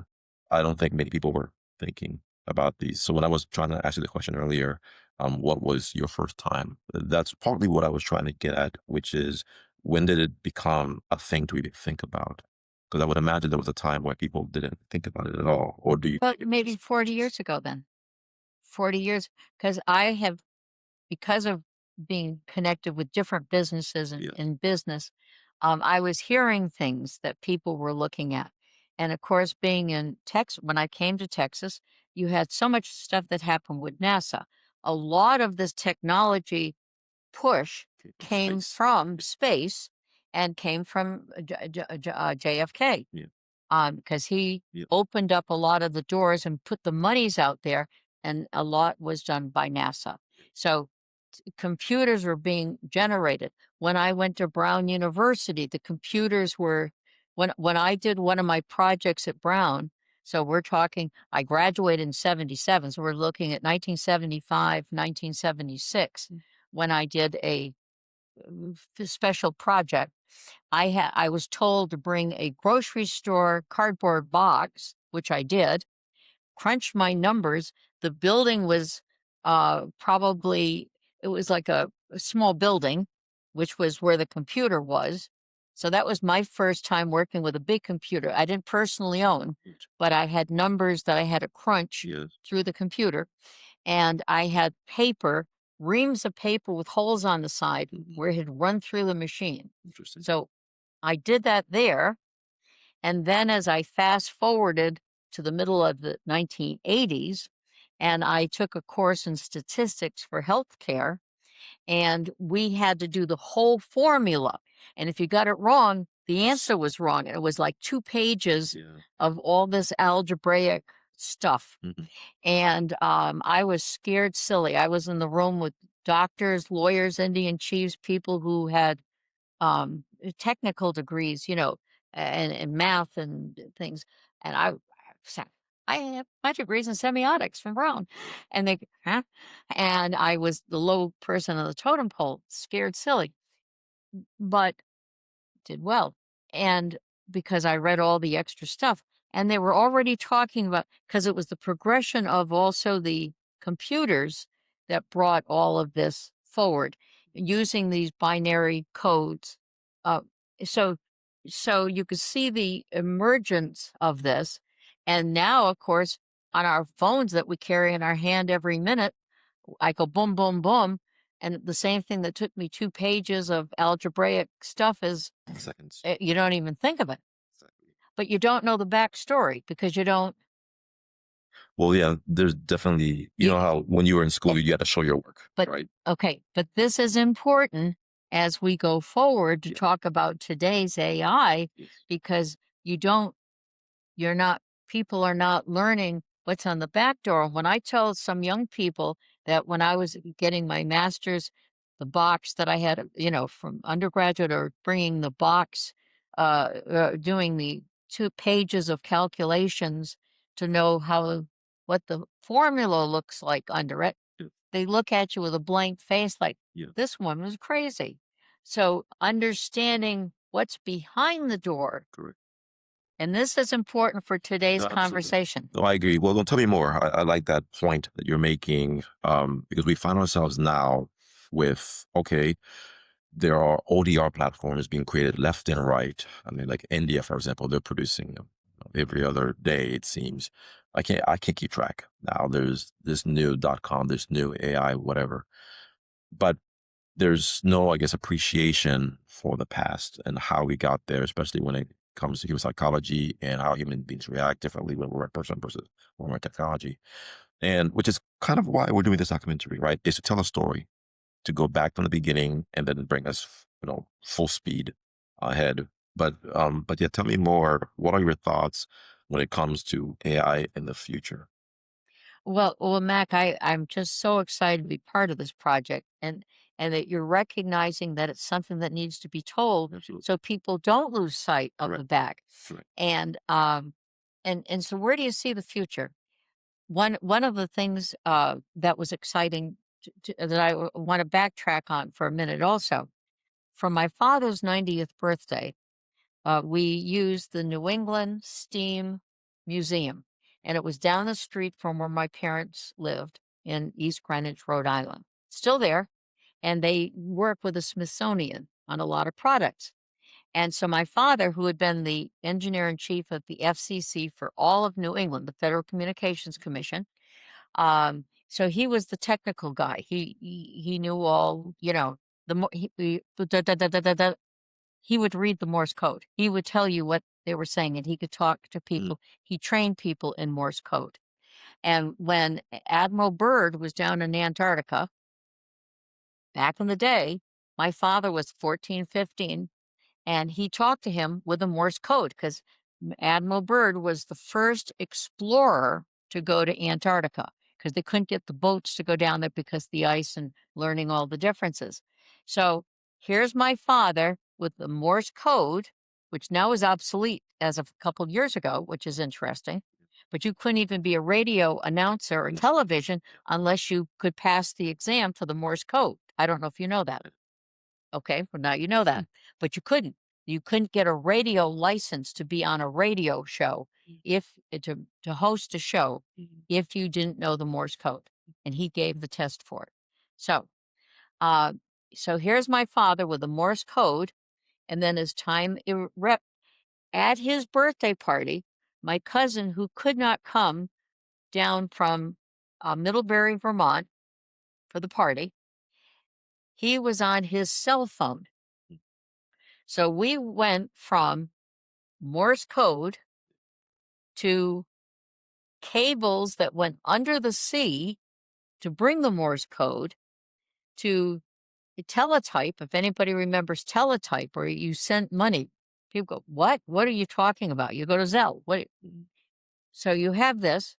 A: I don't think many people were thinking about these. So when I was trying to ask you the question earlier, what was your first time? That's partly what I was trying to get at, which is when did it become a thing to even think about? Because I would imagine there was a time where people didn't think about it at all. Or do you
B: But
A: think it was
B: maybe
A: just
B: 40 years ago then. 40 years, because I have because of being connected with different businesses and
A: yes,
B: in business, I was hearing things that people were looking at. And of course, being in Texas, when I came to Texas, you had so much stuff that happened with NASA. A lot of this technology push
A: okay, from
B: came
A: space?
B: from
A: Yeah,
B: space and came from JFK,
A: yeah,
B: because he
A: yeah,
B: opened up a lot of the doors and put the monies out there, and a lot was done by NASA. So computers were being generated. When I went to Brown University, the computers were when I did one of my projects at Brown, so we're talking I graduated in 77, so we're looking at 1975, 1976 when I did a special project. I was told to bring a grocery store cardboard box, which I did, crunched my numbers. The building was probably it was like a small building, which was where the computer was. So that was my first time working with a big computer. I didn't personally own,
A: yes,
B: but I had numbers that I had to crunch
A: yes.
B: through the computer, and I had paper, reams of paper with holes on the side
A: Mhm.
B: where it had run through the machine.
A: Interesting.
B: So I did that there, and then as I fast forwarded to the middle of the 1980s, and I took a course in statistics for healthcare, and we had to do the whole formula. And if you got it wrong, the answer was wrong. And it was like 2 pages
A: Yeah.
B: of all this algebraic stuff.
A: Mhm.
B: And I was scared silly. I was in the room with doctors, lawyers, Indian chiefs, people who had technical degrees, and math and things. And sa- I have my degrees in semiotics from Brown, and they, huh? And I was the low person on the totem pole, scared silly, but did well. And because I read all the extra stuff, and they were already talking about because it was the progression of also the computers that brought all of this forward using these binary codes. Uh, so so you could see the emergence of this. And now, of course, on our phones that we carry in our hand every minute, I go boom, boom, boom. And the same thing that took me 2 pages of algebraic stuff is
A: Seconds.
B: you don't even think of it,
A: Exactly.
B: but you don't know the backstory because you don't
A: Well, yeah, there's definitely, you
B: you
A: know how when you were in
B: eh,
A: school, you had to show your work,
B: but
A: right?
B: okay, but this is important as we go forward to
A: Yeah.
B: talk about today's AI
A: Yes.
B: because you don't you're not people are not learning what's on the back door. When I tell some young people that when I was getting my master's, the box that I had, from undergraduate or bringing the box, doing the 2 pages of calculations to know what the formula looks like under it.
A: Yeah.
B: They look at you with a blank face like,
A: Yeah.
B: "This woman is crazy." So, understanding what's behind the door,
A: Correct.
B: and this is important for today's
A: No, absolutely.
B: conversation.
A: No, I agree. Well, don't tell me more. I like that point that you're making, because we find ourselves now with, okay, there are ODR platforms being created left and right. I mean, like India, for example, they're producing them every other day, it seems. I can't keep track. Now there's this new .com, this new AI, whatever. But there's no, I guess, appreciation for the past and how we got there, especially when it comes to human psychology and how human beings react differently when we're a person versus when we're in technology. And which is kind of why we're doing this documentary, right? Is to tell a story, to go back from the beginning and then bring us, full speed ahead. But yeah, tell me more. What are your thoughts when it comes to AI in the future?
B: Well, Mac, I'm just so excited to be part of this project and that you're recognizing that it's something that needs to be told
A: Absolutely.
B: so people don't lose sight of the
A: Correct.
B: back.
A: Correct.
B: And and so where do you see the future? One of the things that was exciting that I want to backtrack on for a minute also. For my father's 90th birthday, we used the New England Steam Museum, and it was down the street from where my parents lived in East Greenwich, Rhode Island. Still there, and they work with the Smithsonian on a lot of products. And so my father, who had been the engineer in chief of the FCC for all of New England, the Federal Communications Commission, so he was the technical guy. He knew all, the mo- he, da, da, da, da, da, da, he would read the Morse code. He would tell you what they were saying, and he could talk to
A: Mm.
B: people. He trained people in Morse code. And when Admiral Byrd was down in Antarctica back in the day, my father was 14, 15, and he talked to him with a Morse code because Admiral Byrd was the first explorer to go to Antarctica because they couldn't get the boats to go down there because the ice and learning all the differences. So here's my father with the Morse code, which now is obsolete as of a couple of years ago, which is interesting. But you couldn't even be a radio announcer or television unless you could pass the exam for the Morse code. I don't know if you know that. Okay, well, now you know that, but you couldn't. You couldn't get a radio license to be on a radio show if to host a show if you didn't know the Morse code, and he gave the test for it. So, uh, so here's my father with the Morse code, and then as time at his birthday party, my cousin who could not come down from Middlebury, Vermont for the party, he was on his cell phone. So we went from Morse code to cables that went under the sea to bring the Morse code to teletype. If anybody remembers teletype, where you sent money, people go, "What? What are you talking about?" You go to Zelle. What? So you have this.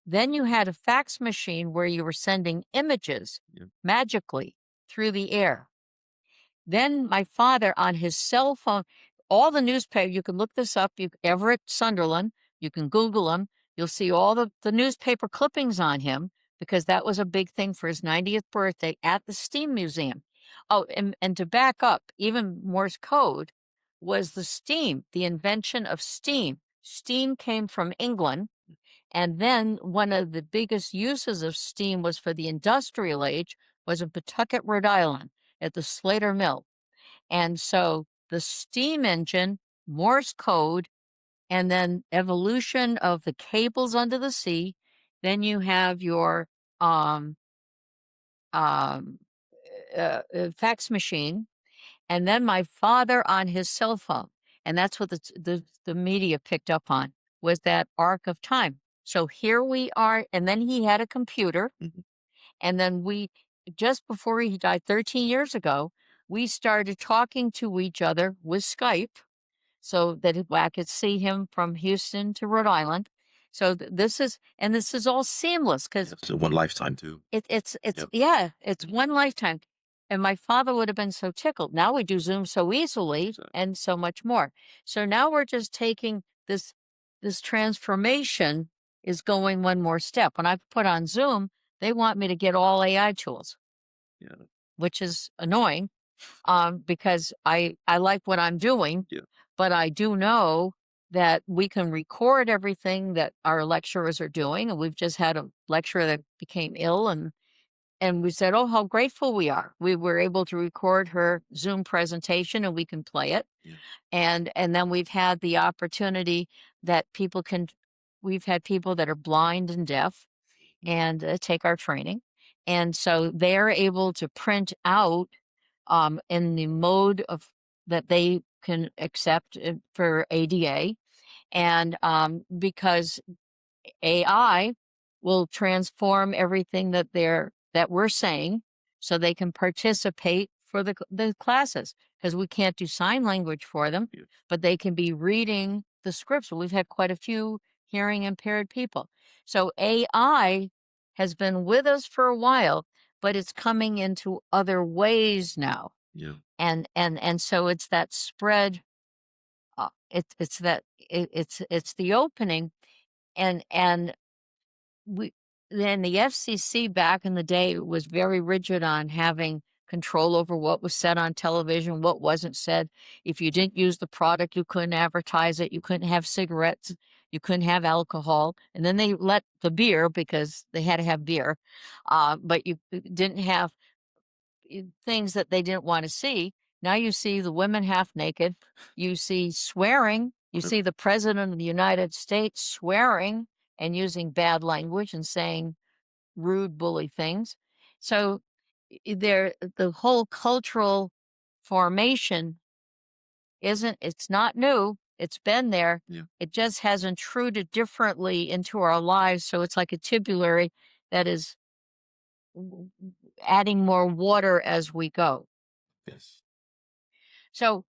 B: Then you had a fax machine where you were sending images
A: Yeah.
B: magically through the air. Then my father on his cell phone, all the newspaper, you can look this up, Everett Sunderland, you can Google him. You'll see all the newspaper clippings on him because that was a big thing for his 90th birthday at the Steam Museum. Oh, and to back up, even Morse code was the steam, the invention of steam. Steam came from England. And then one of the biggest uses of steam was for the industrial age was in Pawtucket, Rhode Island at the Slater Mill. And so the steam engine, Morse code, and then evolution of the cables under the sea. Then you have your um, um, fax machine, and then my father on his cell phone. And that's what the media picked up on was that arc of time. So here we are, and then he had a computer,
A: Mhm.
B: and then just before he died 13 years ago, we started talking to each other with Skype so that I could see him from Houston to Rhode Island. So this is all seamless because
A: Yeah, so one lifetime too.
B: it's
A: Yep.
B: yeah, it's one lifetime. And my father would have been so tickled. Now we do Zoom so easily
A: Exactly.
B: and so much more. So now we're just taking this this transformation is going one more step. When I put on Zoom, they want me to get all AI tools,
A: Yeah.
B: which is annoying, because I like what I'm doing,
A: Yeah.
B: but I do know that we can record everything that our lecturers are doing, and we've just had a lecturer that became ill, and we said, "Oh, how grateful we are. We were able to record her Zoom presentation, and we can play it."
A: Yeah.
B: And then we've had the opportunity that people can we've had people that are blind and deaf and take our training. And so they're able to print out in the mode of that they can accept for ADA. And because AI will transform everything that we're saying so they can participate for the classes because we can't do sign language for them,
A: Yeah.
B: but they can be reading the scripts. We've had quite a few hearing impaired people. So AI has been with us for a while, but it's coming into other ways now.
A: Yeah.
B: And so it's that spread. It's that it's the opening, and we then the FCC back in the day was very rigid on having control over what was said on television, what wasn't said. If you didn't use the product, you couldn't advertise it, you couldn't have cigarettes, you couldn't have alcohol, and then they let the beer because they had to have beer, but you didn't have things that they didn't want to see. Now you see the women half naked, you see swearing, you
A: Yep.
B: see the president of the United States swearing and using bad language and saying rude, bully things. So the whole cultural formation it's not new. It's been there.
A: Yeah.
B: It just has intruded differently into our lives. So it's like a tubulary that is w- w- adding more water as we go.
A: Yes.
B: So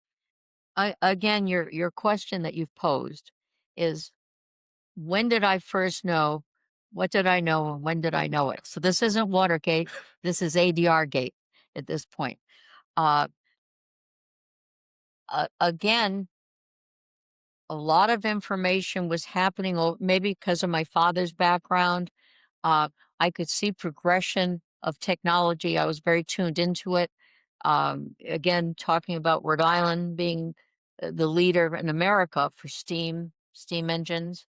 B: again, your question that you've posed is, when did I first know? What did I know? And when did I know it? So this isn't Watergate. This is ADR gate at this point. Uh, again, a lot of information was happening, maybe because of my father's background. Uh, I could see progression of technology. I was very tuned into it. Again, talking about Rhode Island being the leader in America for steam engines.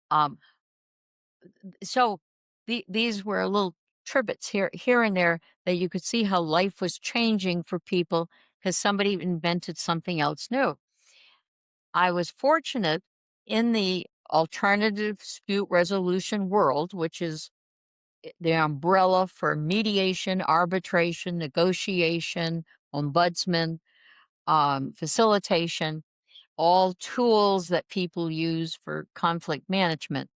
B: Um, so these were little tributes here and there that you could see how life was changing for people because somebody invented something else new. I was fortunate in the alternative dispute resolution world, which is the umbrella for mediation, arbitration, negotiation, ombudsman, facilitation, all tools that people use for conflict management.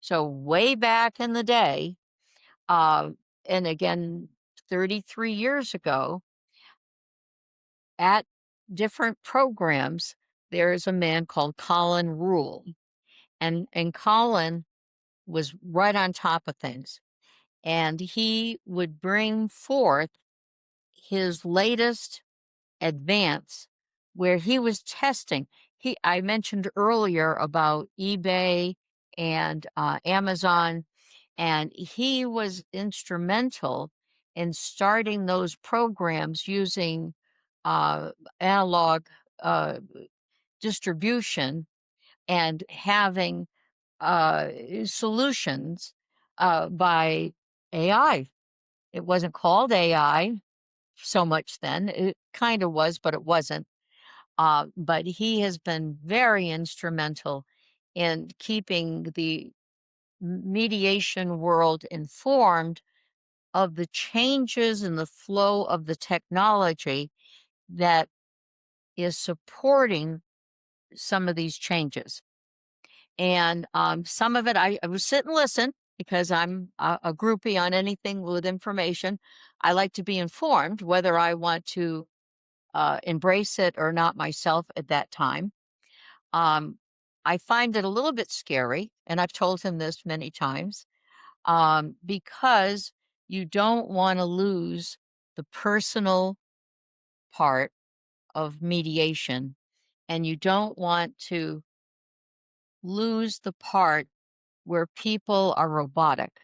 B: So way back in the day, uh, and again, 33 years ago, at different programs, there is a man called Colin Rule. And Colin was right on top of things. And he would bring forth his latest advance where he was testing. I mentioned earlier about eBay and Amazon, and he was instrumental in starting those programs using analog uh, distribution and having uh, solutions by AI. It wasn't called AI so much then. It kind of was, but it wasn't. But he has been very instrumental in keeping the mediation world informed of the changes in the flow of the technology that is supporting some of these changes. And some of it, I would sit and listen because I'm a groupie on anything with information. I like to be informed whether I want to embrace it or not myself at that time. Um, I find it a little bit scary, and I've told him this many times, because you don't want to lose the personal part of mediation, and you don't want to lose the part where people are robotic.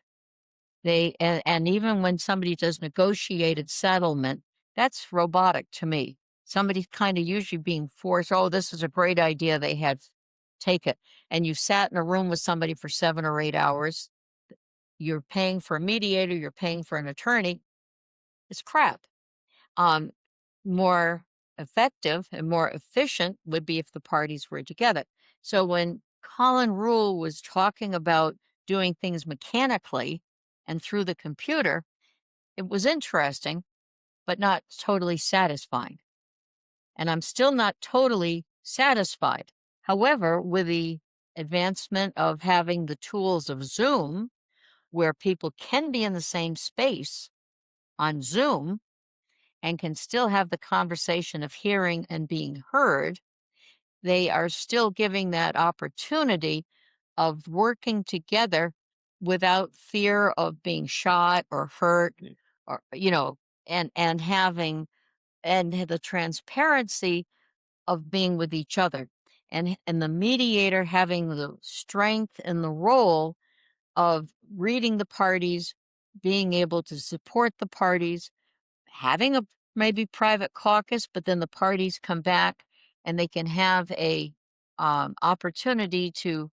B: And even when somebody does negotiated settlement, that's robotic to me. Somebody's kind of usually being forced, "Oh, this is a great idea they had. Take it." And you sat in a room with somebody for 7 or 8 hours. You're paying for a mediator, you're paying for an attorney. It's crap. Um, More effective and more efficient would be if the parties were together. So when Colin Rule was talking about doing things mechanically and through the computer, it was interesting, but not totally satisfying. And I'm still not totally satisfied. However, with the advancement of having the tools of Zoom, where people can be in the same space on Zoom and can still have the conversation of hearing and being heard, they are still giving that opportunity of working together without fear of being shot or hurt, or and having and the transparency of being with each other, and the mediator having the strength and the role of reading the parties, being able to support the parties, having a maybe private caucus, but then the parties come back and they can have a opportunity to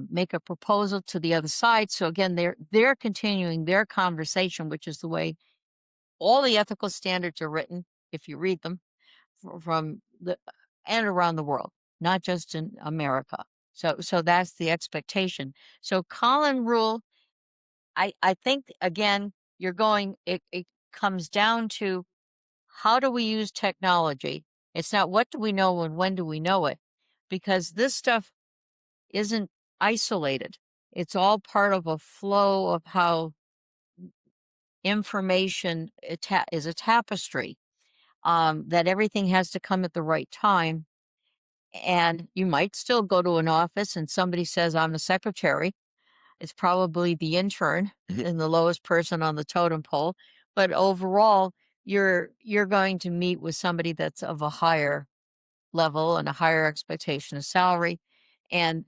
B: make a proposal to the other side. So again, they're continuing their conversation, which is the way all the ethical standards are written. If you read them from the and around the world, not just in America. So that's the expectation. So Colin Rule, I think again, it comes down to how do we use technology? It's not what do we know and when do we know it? Because this stuff isn't isolated. It's all part of a flow of how information is a tapestry, that everything has to come at the right time. And you might still go to an office and somebody says, I'm the secretary. It's probably the intern
A: Mhm.
B: and the lowest person on the totem pole. But overall, you're going to meet with somebody that's of a higher level and a higher expectation of salary. And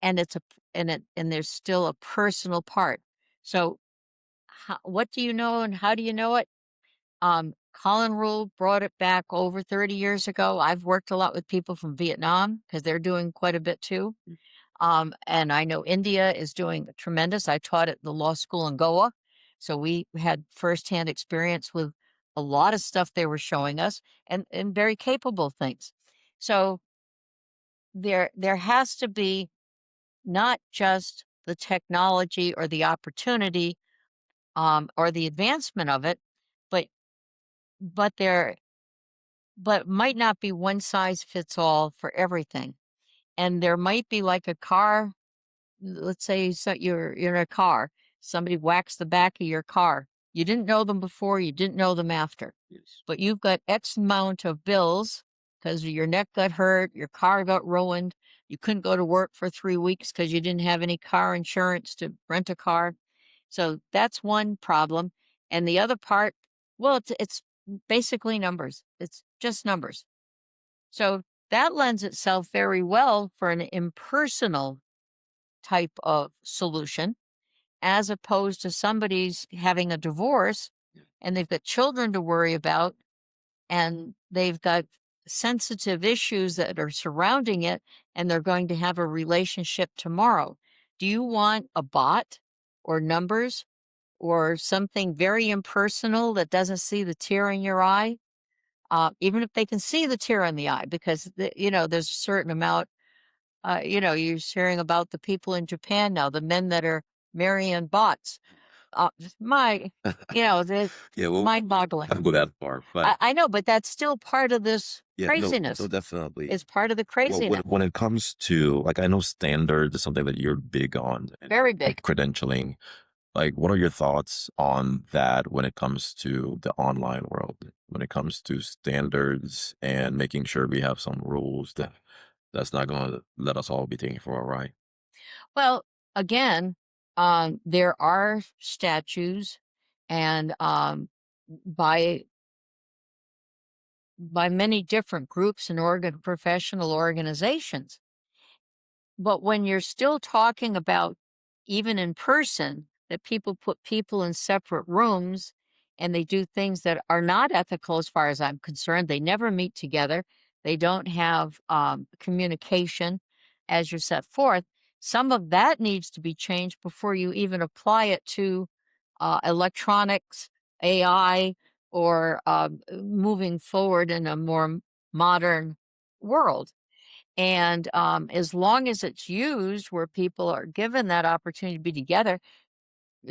B: and it's a and there's still a personal part. So what do you know and how do you know it? Colin Rule brought it back over 30 years ago. I've worked a lot with people from Vietnam because they're doing quite a bit too. And I know India is doing tremendous. I taught at the law school in Goa, so we had firsthand experience with a lot of stuff they were showing us, and very capable things. So there has to be not just the technology or the opportunity, or the advancement of it, but but there but might not be one size fits all for everything. And there might be like a car. Let's say you're in a car, somebody whacks the back of your car. You didn't know them before, you didn't know them after,
A: Yes.
B: but you've got X amount of bills because your neck got hurt, your car got ruined, you couldn't go to work for 3 weeks because you didn't have any car insurance to rent a car. So that's one problem. And the other part, well, it's basically numbers. It's just numbers. So that lends itself very well for an impersonal type of solution, as opposed to somebody's having a divorce and they've got children to worry about and they've got sensitive issues that are surrounding it and they're going to have a relationship tomorrow. Do you want a bot or numbers or something very impersonal that doesn't see the tear in your eye? Even if they can see the tear in the eye, because there's a certain amount. You're hearing about the people in Japan now, the men that are marrying bots. My, the
A: Yeah, well,
B: mind-boggling.
A: I don't go that far, but
B: I know, but that's still part of this
A: yeah, no,
B: craziness.
A: definitely.
B: It's part of the
A: Well, when
B: craziness.
A: when it comes to like, I know standards is something that you're big on,
B: Very
A: and
B: big.
A: credentialing. Like, what are your thoughts on that when it comes to the online world? When it comes to standards and making sure we have some rules that's not going to let us all be taken for a ride.
B: Well, again, there are statues and by many different groups and professional organizations. but when you're still talking about, even in person, that people put people in separate rooms and they do things that are not ethical as far as I'm concerned. They never meet together. They don't have communication as you're set forth. Some of that needs to be changed before you even apply it to electronics, AI, or moving forward in a more modern world. And as long as it's used where people are given that opportunity to be together,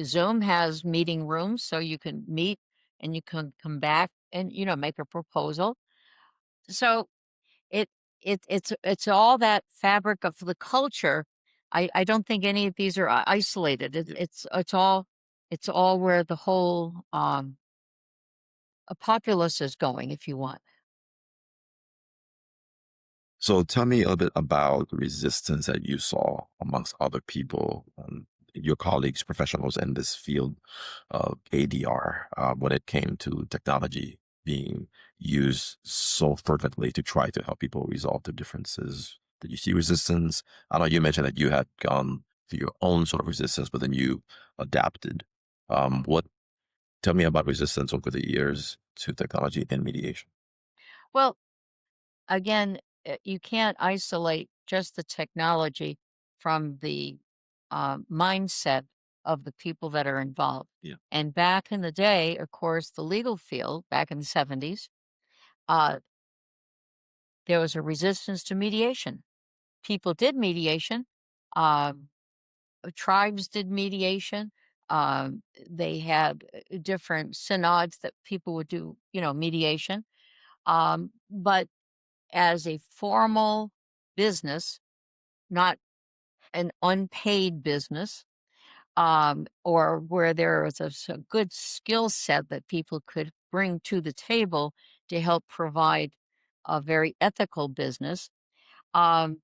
B: Zoom has meeting rooms so you can meet and you can come back and make a proposal. So it it's all that fabric of the culture. I don't think any of these are isolated. It's all where the whole a populace is going, if you want.
A: So tell me a bit about the resistance that you saw amongst other people, your colleagues, professionals in this field of ADR, when it came to technology being used so fervently to try to help people resolve their differences. Did you see resistance? I know you mentioned that you had gone through your own sort of resistance, but then you adapted. What Tell me about resistance over the years to technology and mediation.
B: Well, again, you can't isolate just the technology from the mindset of the people that are involved.
A: Yeah.
B: And back in the day, of course, the legal field, back in the 70s, uh, there was a resistance to mediation. People did mediation. Um, Tribes did mediation. They had different synods that people would do, mediation. But as a formal business, not an unpaid business, or where there was a good skill set that people could bring to the table to help provide a very ethical business. Um,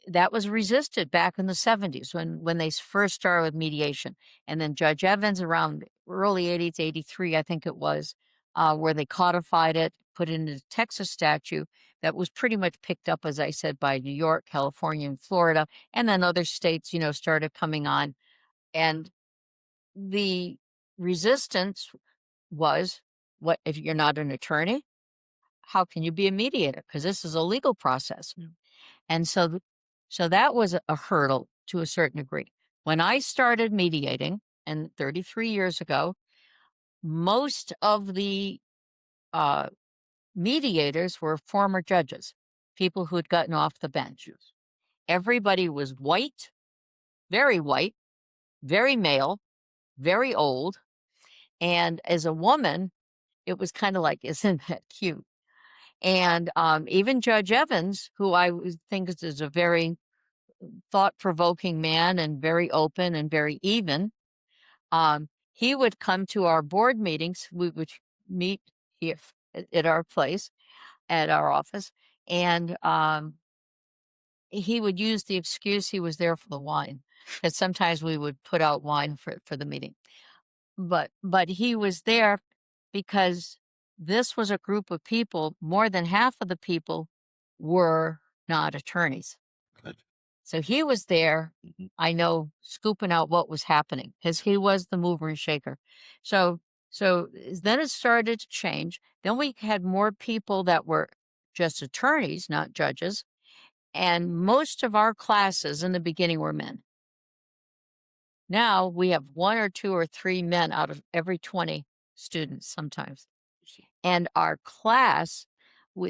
B: that was resisted back in the 70s when they first started with mediation. And then Judge Evans around early 80s, 83, I think it was, where they codified it, put it into the Texas statute that was pretty much picked up, as I said, by New York, California, and Florida. And then other states, started coming on. And the resistance was, what if you're not an attorney? How can you be a mediator? Because this is a legal process. And so that was a hurdle to a certain degree. When I started mediating, and 33 years ago, most of the uh, mediators were former judges, people who had gotten off the bench.
A: Yes.
B: Everybody was white, very male, very old. And as a woman, it was kind of like, isn't that cute? And even Judge Evans, who think is a very thought-provoking man and very open and very even. He would come to our board meetings. We would meet here at our place, at our office, and he would use the excuse he was there for the wine, because sometimes we would put out wine for the meeting. But he was there because this was a group of people, more than half of the people were not attorneys.
A: Good.
B: So he was there, I know, scooping out what was happening because he was the mover and shaker. So then it started to change. Then we had more people that were just attorneys, not judges, and most of our classes in the beginning were men. Now we have one or two or three men out of every 20 students sometimes. And our class,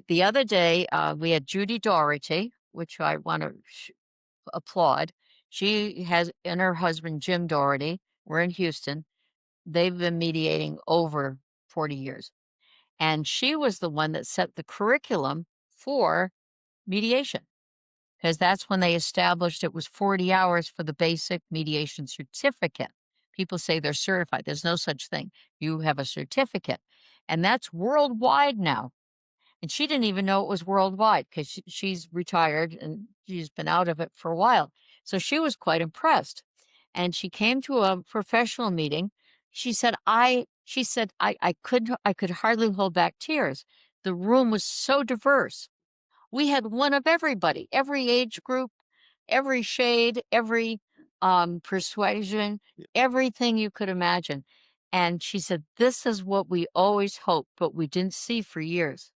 B: the other day, we had Judy Doherty, which I want to applaud. She has, and her husband, Jim Doherty, we're in Houston. They've been mediating over 40 years. And she was the one that set the curriculum for mediation, because that's when they established it was 40 hours for the basic mediation certificate. People say they're certified. There's no such thing. You have a certificate. And that's worldwide now. And she didn't even know it was worldwide because she's retired and she's been out of it for a while. So she was quite impressed. And she came to a professional meeting. She said I could hardly hold back tears. The room was so diverse. We had one of everybody, every age group, every shade, every persuasion,
A: Yeah.
B: everything you could imagine. And she said, "This is what we always hoped, but we didn't see for years."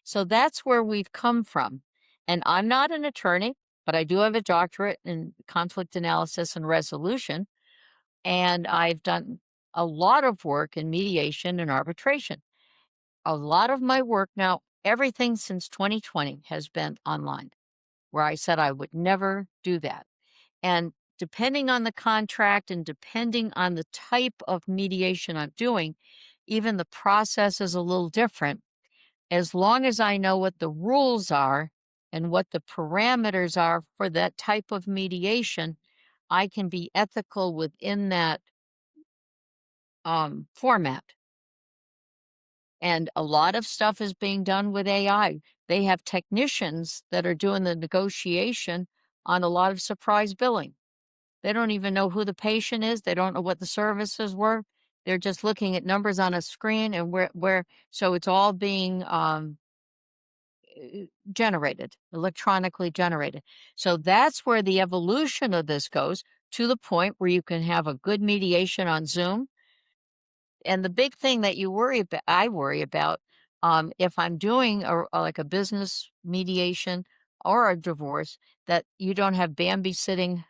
B: So that's where we've come from. And I'm not an attorney, but I do have a doctorate in conflict analysis and resolution. And I've done a lot of work in mediation and arbitration. A lot of my work now, everything since 2020 has been online, where I said I would never do that. And depending on the contract and depending on the type of mediation I'm doing, even the process is a little different. As long as I know what the rules are and what the parameters are for that type of mediation, I can be ethical within that format. And a lot of stuff is being done with AI. They have technicians that are doing the negotiation on a lot of surprise billing. They don't even know who the patient is. They don't know what the services were. They're just looking at numbers on a screen and so it's all being generated, electronically generated. So that's where the evolution of this goes to the point where you can have a good mediation on Zoom. And the big thing that I worry about, if I'm doing like a business mediation or a divorce, that you don't have Bambi sitting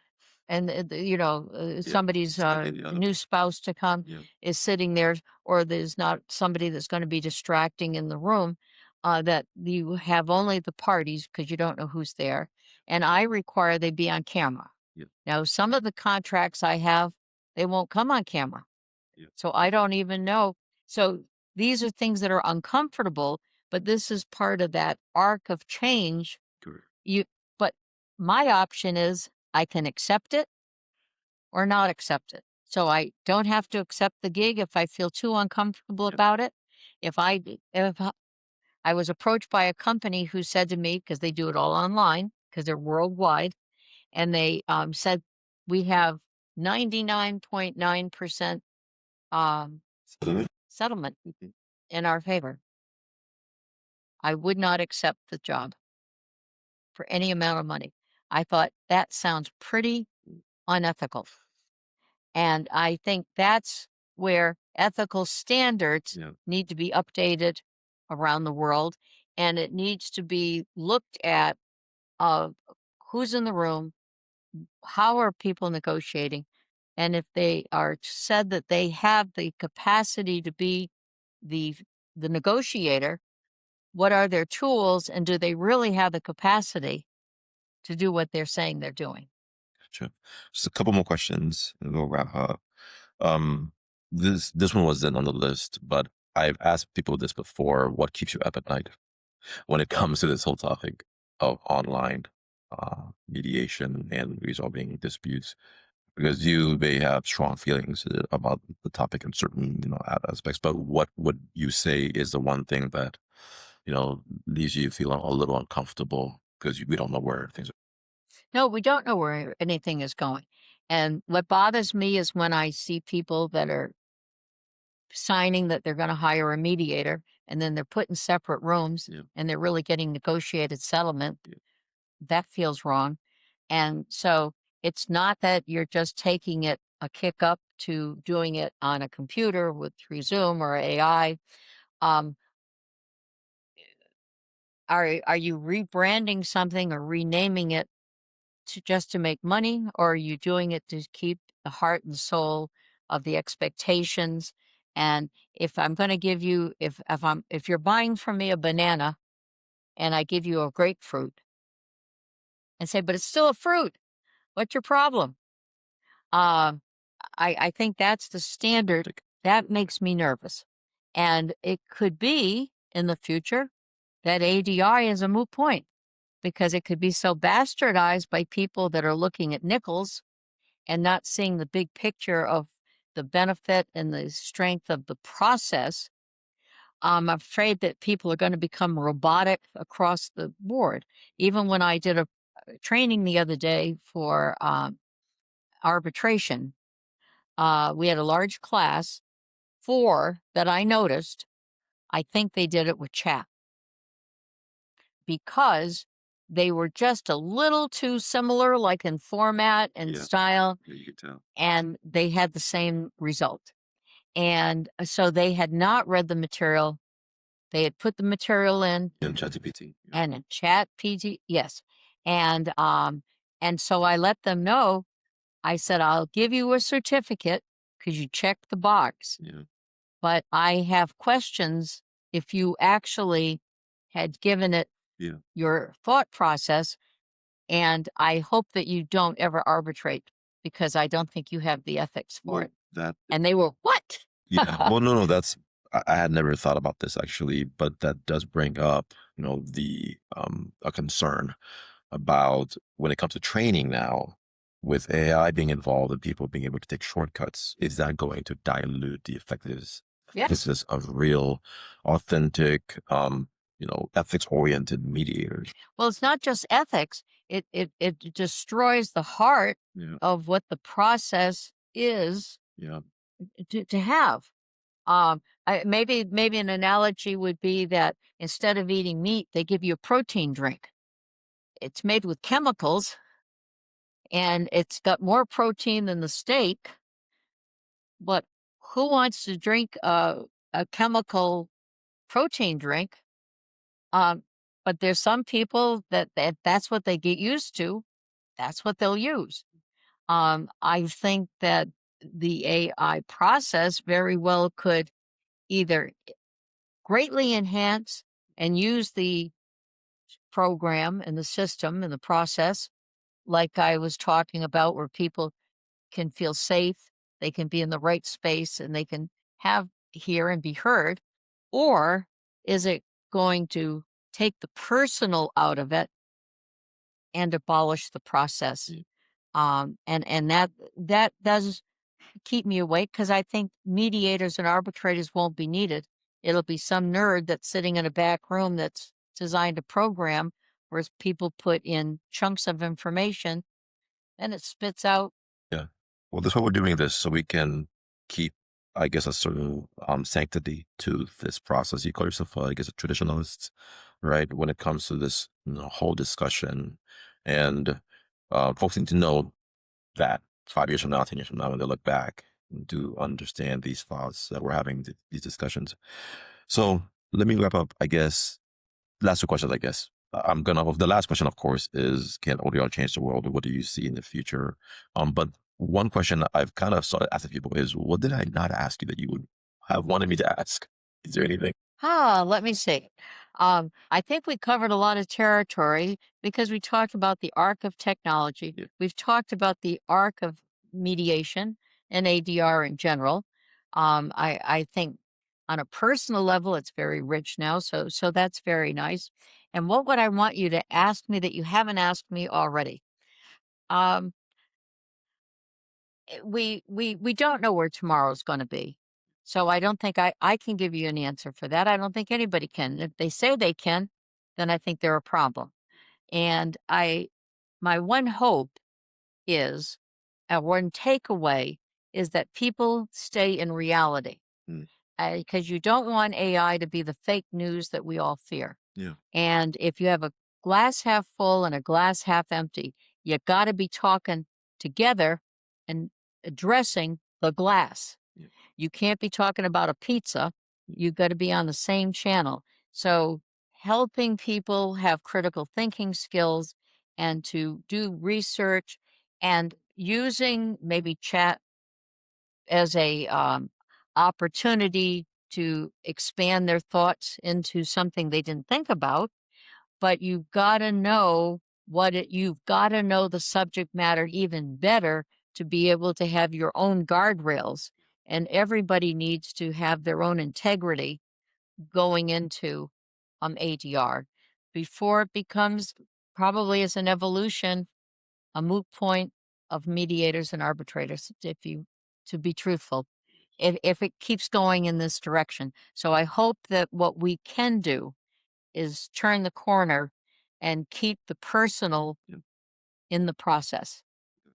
B: and
A: Yeah.
B: somebody's
A: Scared the other
B: new
A: one.
B: spouse to come
A: Yeah.
B: is sitting there, or there's not somebody that's going to be distracting in the room. That you have only the parties because you don't know who's there, and I require they be on camera.
A: Yeah.
B: Now, some of the contracts I have, they won't come on camera,
A: Yeah.
B: so I don't even know. So these are things that are uncomfortable, but this is part of that arc of change.
A: Correct.
B: You, but my option is I can accept it or not accept it. So I don't have to accept the gig if I feel too uncomfortable
A: Yeah.
B: about it. If I was approached by a company who said to me, because they do it all online, because they're worldwide, and they said, "We have 99.9% um,
A: Suddenly.
B: settlement
A: Mhm.
B: in our favor." I would not accept the job for any amount of money. I thought that sounds pretty unethical. And I think that's where ethical standards
A: Yeah.
B: need to be updated around the world. And it needs to be looked at of who's in the room, how are people negotiating, and if they are said that they have the capacity to be the the negotiator, what are their tools, and do they really have the capacity to do what they're saying they're doing?
A: Gotcha. Just a couple more questions and we'll wrap up. Um, this one wasn't on the list, but I've asked people this before. What keeps you up at night when it comes to this whole topic of online mediation and resolving disputes? Because you may have strong feelings about the topic in certain aspects, but what would you say is the one thing that leaves you feeling a little uncomfortable because we don't know where things are?
B: No, we don't know where anything is going. And what bothers me is when I see people that are signing that they're going to hire a mediator and then they're put in separate rooms
A: Yeah,
B: and they're really getting negotiated settlement.
A: yeah,
B: That feels wrong. And so it's not that you're just taking it a kick up to doing it on a computer with through Zoom or AI. Um, are you rebranding something or renaming it to just to make money, or are you doing it to keep the heart and soul of the expectations? And if I'm going to give you, if you're buying from me a banana and I give you a grapefruit and say, but it's still a fruit, what's your problem? Um, I think that's the standard
A: like,
B: that makes me nervous, and it could be in the future that ADI is a moot point because it could be so bastardized by people that are looking at nickels and not seeing the big picture of the benefit and the strength of the process. I'm afraid that people are going to become robotic across the board. Even when I did a training the other day for arbitration, we had a large class, four that I noticed. I think they did it with chat because they were just a little too similar, like in format and
A: Yeah.
B: style,
A: Yeah, you could tell.
B: and they had the same result. And so they had not read the material. They had put the material in
A: In ChatGPT. Yeah.
B: and in chat PG, yes. And so I let them know, I said, I'll give you a certificate because you checked the box,
A: Yeah.
B: but I have questions if you actually had given it
A: Yeah.
B: your thought process, and I hope that you don't ever arbitrate because I don't think you have the ethics for
A: Well,
B: it.
A: that
B: And they were, "What?"
A: yeah. Well, no, no, that's I had never thought about this actually, but that does bring up, the a concern about when it comes to training now with AI being involved and people being able to take shortcuts, is that going to dilute the
B: Yes.
A: effectiveness of real, authentic, ethics oriented mediators?
B: Well, it's not just ethics, it destroys the heart
A: Yeah.
B: of what the process is
A: Yeah.
B: to have. Maybe an analogy would be that instead of eating meat, they give you a protein drink. It's made with chemicals, and it's got more protein than the steak, but who wants to drink a chemical protein drink? Um, but there's some people that's what they get used to. That's what they'll use. I think that the AI process very well could either greatly enhance and use the program and the system and the process, like I was talking about, where people can feel safe, they can be in the right space, and they can hear and be heard. Or is it going to take the personal out of it and abolish the process?
A: Yeah.
B: And that does keep me awake because I think mediators and arbitrators won't be needed. It'll be some nerd that's sitting in a back room that's designed a program where people put in chunks of information and it spits out.
A: Yeah. Well, that's why we're doing this, so we can keep, I guess, a certain sanctity to this process. You call yourself, I guess, a traditionalist, right? When it comes to this whole discussion, and folks need to know that 5 years from now, 10 years from now, when they look back, to understand these thoughts that we're having, these discussions. So let me wrap up, I guess. Last two questions, I guess. The last question, of course, is can ODR change the world? What do you see in the future? But one question I've kind of started asking people is, what did I not ask you that you would have wanted me to ask? Is there anything?
B: Let me see. I think we covered a lot of territory because we talked about the arc of technology.
A: Yeah.
B: We've talked about the arc of mediation and ADR in general. I think on a personal level, it's very rich now. So that's very nice. And what would I want you to ask me that you haven't asked me already? Um, we don't know where tomorrow's going to be. So I don't think I can give you an answer for that. I don't think anybody can. If they say they can, then I think they're a problem. And my one hope is, one takeaway is that people stay in reality
A: Mm,
B: because you don't want AI to be the fake news that we all fear.
A: yeah.
B: And if you have a glass half full and a glass half empty, you got to be talking together and addressing the glass.
A: Yeah.
B: You can't be talking about a pizza. You got to be on the same channel. So, helping people have critical thinking skills and to do research and using maybe chat as a opportunity to expand their thoughts into something they didn't think about, but you've gotta know you've gotta know the subject matter even better to be able to have your own guardrails, and everybody needs to have their own integrity going into, ADR before it becomes, probably as an evolution, a moot point of mediators and arbitrators, to be truthful, if it keeps going in this direction. So I hope that what we can do is turn the corner and keep the personal
A: Yeah.
B: in the process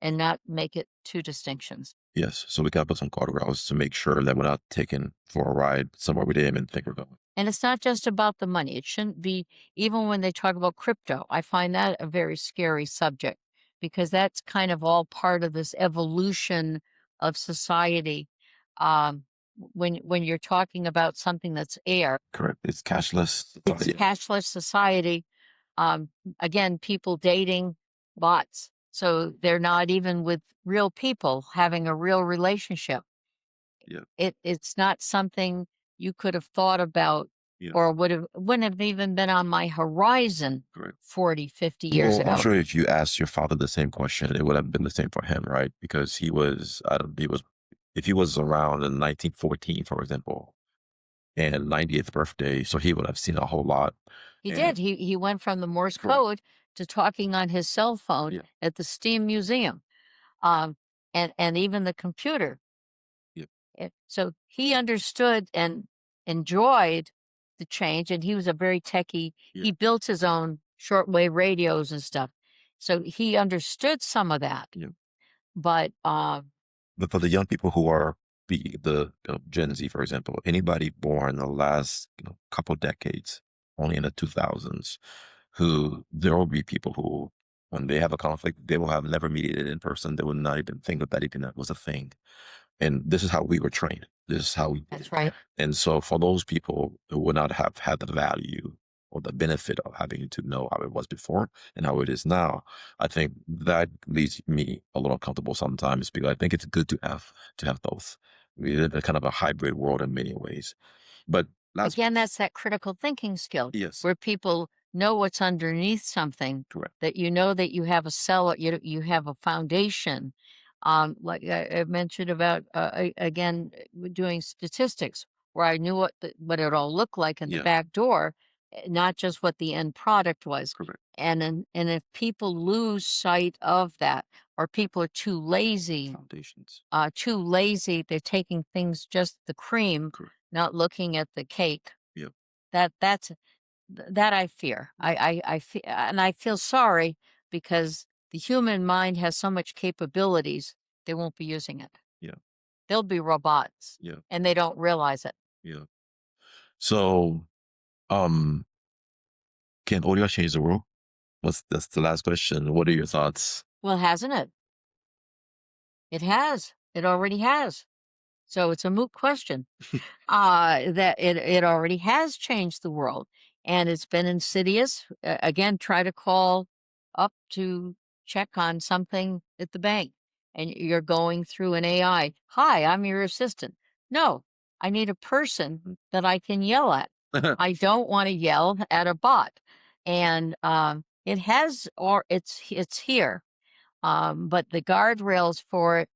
B: and not make it two distinctions.
A: Yes, so we gotta put some guardrails to make sure that we're not taken for a ride somewhere we didn't even think we're going.
B: And it's not just about the money. It shouldn't be, even when they talk about crypto, I find that a very scary subject because that's kind of all part of this evolution of society. When you're talking about something that's air,
A: Correct. It's cashless
B: it's
A: society.
B: cashless society. Um, again, people dating bots, so they're not even with real people having a real relationship.
A: Yeah,
B: It's not something you could have thought about
A: yeah,
B: or wouldn't have even been on my horizon
A: correct.
B: 40, 50 years
A: Well, I'm
B: ago.
A: sure if you asked your father the same question, it would have been the same for him, right? Because he was, if he was around in 1914, for example, and 90th birthday, so he would have seen a whole lot.
B: He
A: And
B: did. He went from the Morse
A: correct.
B: code to talking on his cell phone
A: Yeah,
B: at the Steam Museum, um, and even the computer.
A: yeah,
B: So he understood and enjoyed the change, and he was a very techie.
A: yeah,
B: He built his own shortwave radios and stuff. So he understood some of that,
A: yeah.
B: but
A: But for the young people who are the Gen Z, for example, anybody born in the last couple decades, only in the 2000s, who there will be people who, when they have a conflict, they will have never mediated in person. They would not even think of that even that was a thing. And this is how we were trained. This is how we did
B: that's
A: it.
B: right.
A: And so for those people who would not have had the value or the benefit of having to know how it was before and how it is now, I think that leaves me a little uncomfortable sometimes because I think it's good to have both. We live in kind of a hybrid world in many ways. But last
B: Again, that's that critical thinking skill
A: yes,
B: where people know what's underneath something,
A: correct.
B: that you know that you have a cell, you have a foundation. Like I mentioned about again doing statistics, where I knew what it all looked like in the
A: Yeah,
B: back door, not just what the end product was.
A: correct.
B: And if people lose sight of that, or people are
A: Foundations.
B: too lazy, they're taking things just the cream,
A: Correct.
B: not looking at the cake.
A: Yeah.
B: That's that I fear. And I feel sorry because the human mind has so much capabilities, they won't be using it.
A: Yeah.
B: They'll be robots,
A: Yeah.
B: and they don't realize it.
A: Yeah. So um can audio change the world? That's the last question. What are your thoughts?
B: Well, hasn't it? It has. It already has. So it's a moot question. That it already has changed the world, and it's been insidious. Again, try to call up to check on something at the bank, and you're going through an AI. Hi, I'm your assistant. No, I need a person that I can yell at. I don't want to yell at a bot, and it has, or it's here. But the guardrails for it,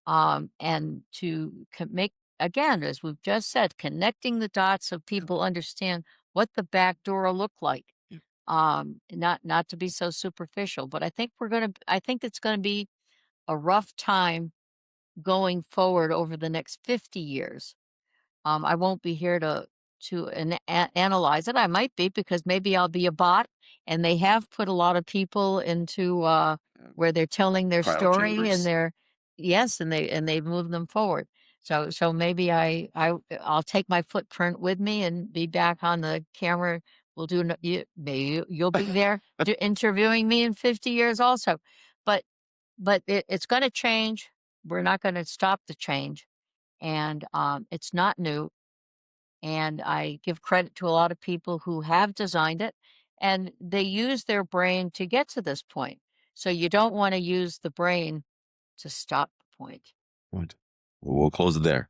B: and to make, again, as we've just said, connecting the dots so
A: Yeah.
B: people understand what the back door look like.
A: Yeah.
B: Not to be so superficial, but I think it's gonna be a rough time going forward over the next 50 years. I won't be here to analyze it. I might be, because maybe I'll be a bot, and they have put a lot of people into
A: Yeah.
B: where they're telling their
A: Cryo
B: story, and
A: chambers.
B: they're, yes, and they've moved them forward. So maybe I'll take my footprint with me and be back on the camera. We'll do maybe you'll be there interviewing me in 50 years also, but it's going to change. We're not going to stop the change, and it's not new. And I give credit to a lot of people who have designed it, and they use their brain to get to this point. So you don't want to use the brain to stop the point.
A: Good. We'll close it there.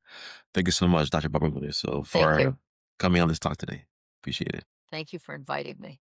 A: Thank you so much, Dr. Barber, so
B: Thank
A: for
B: you.
A: coming on this talk today. Appreciate it.
B: Thank you for inviting me.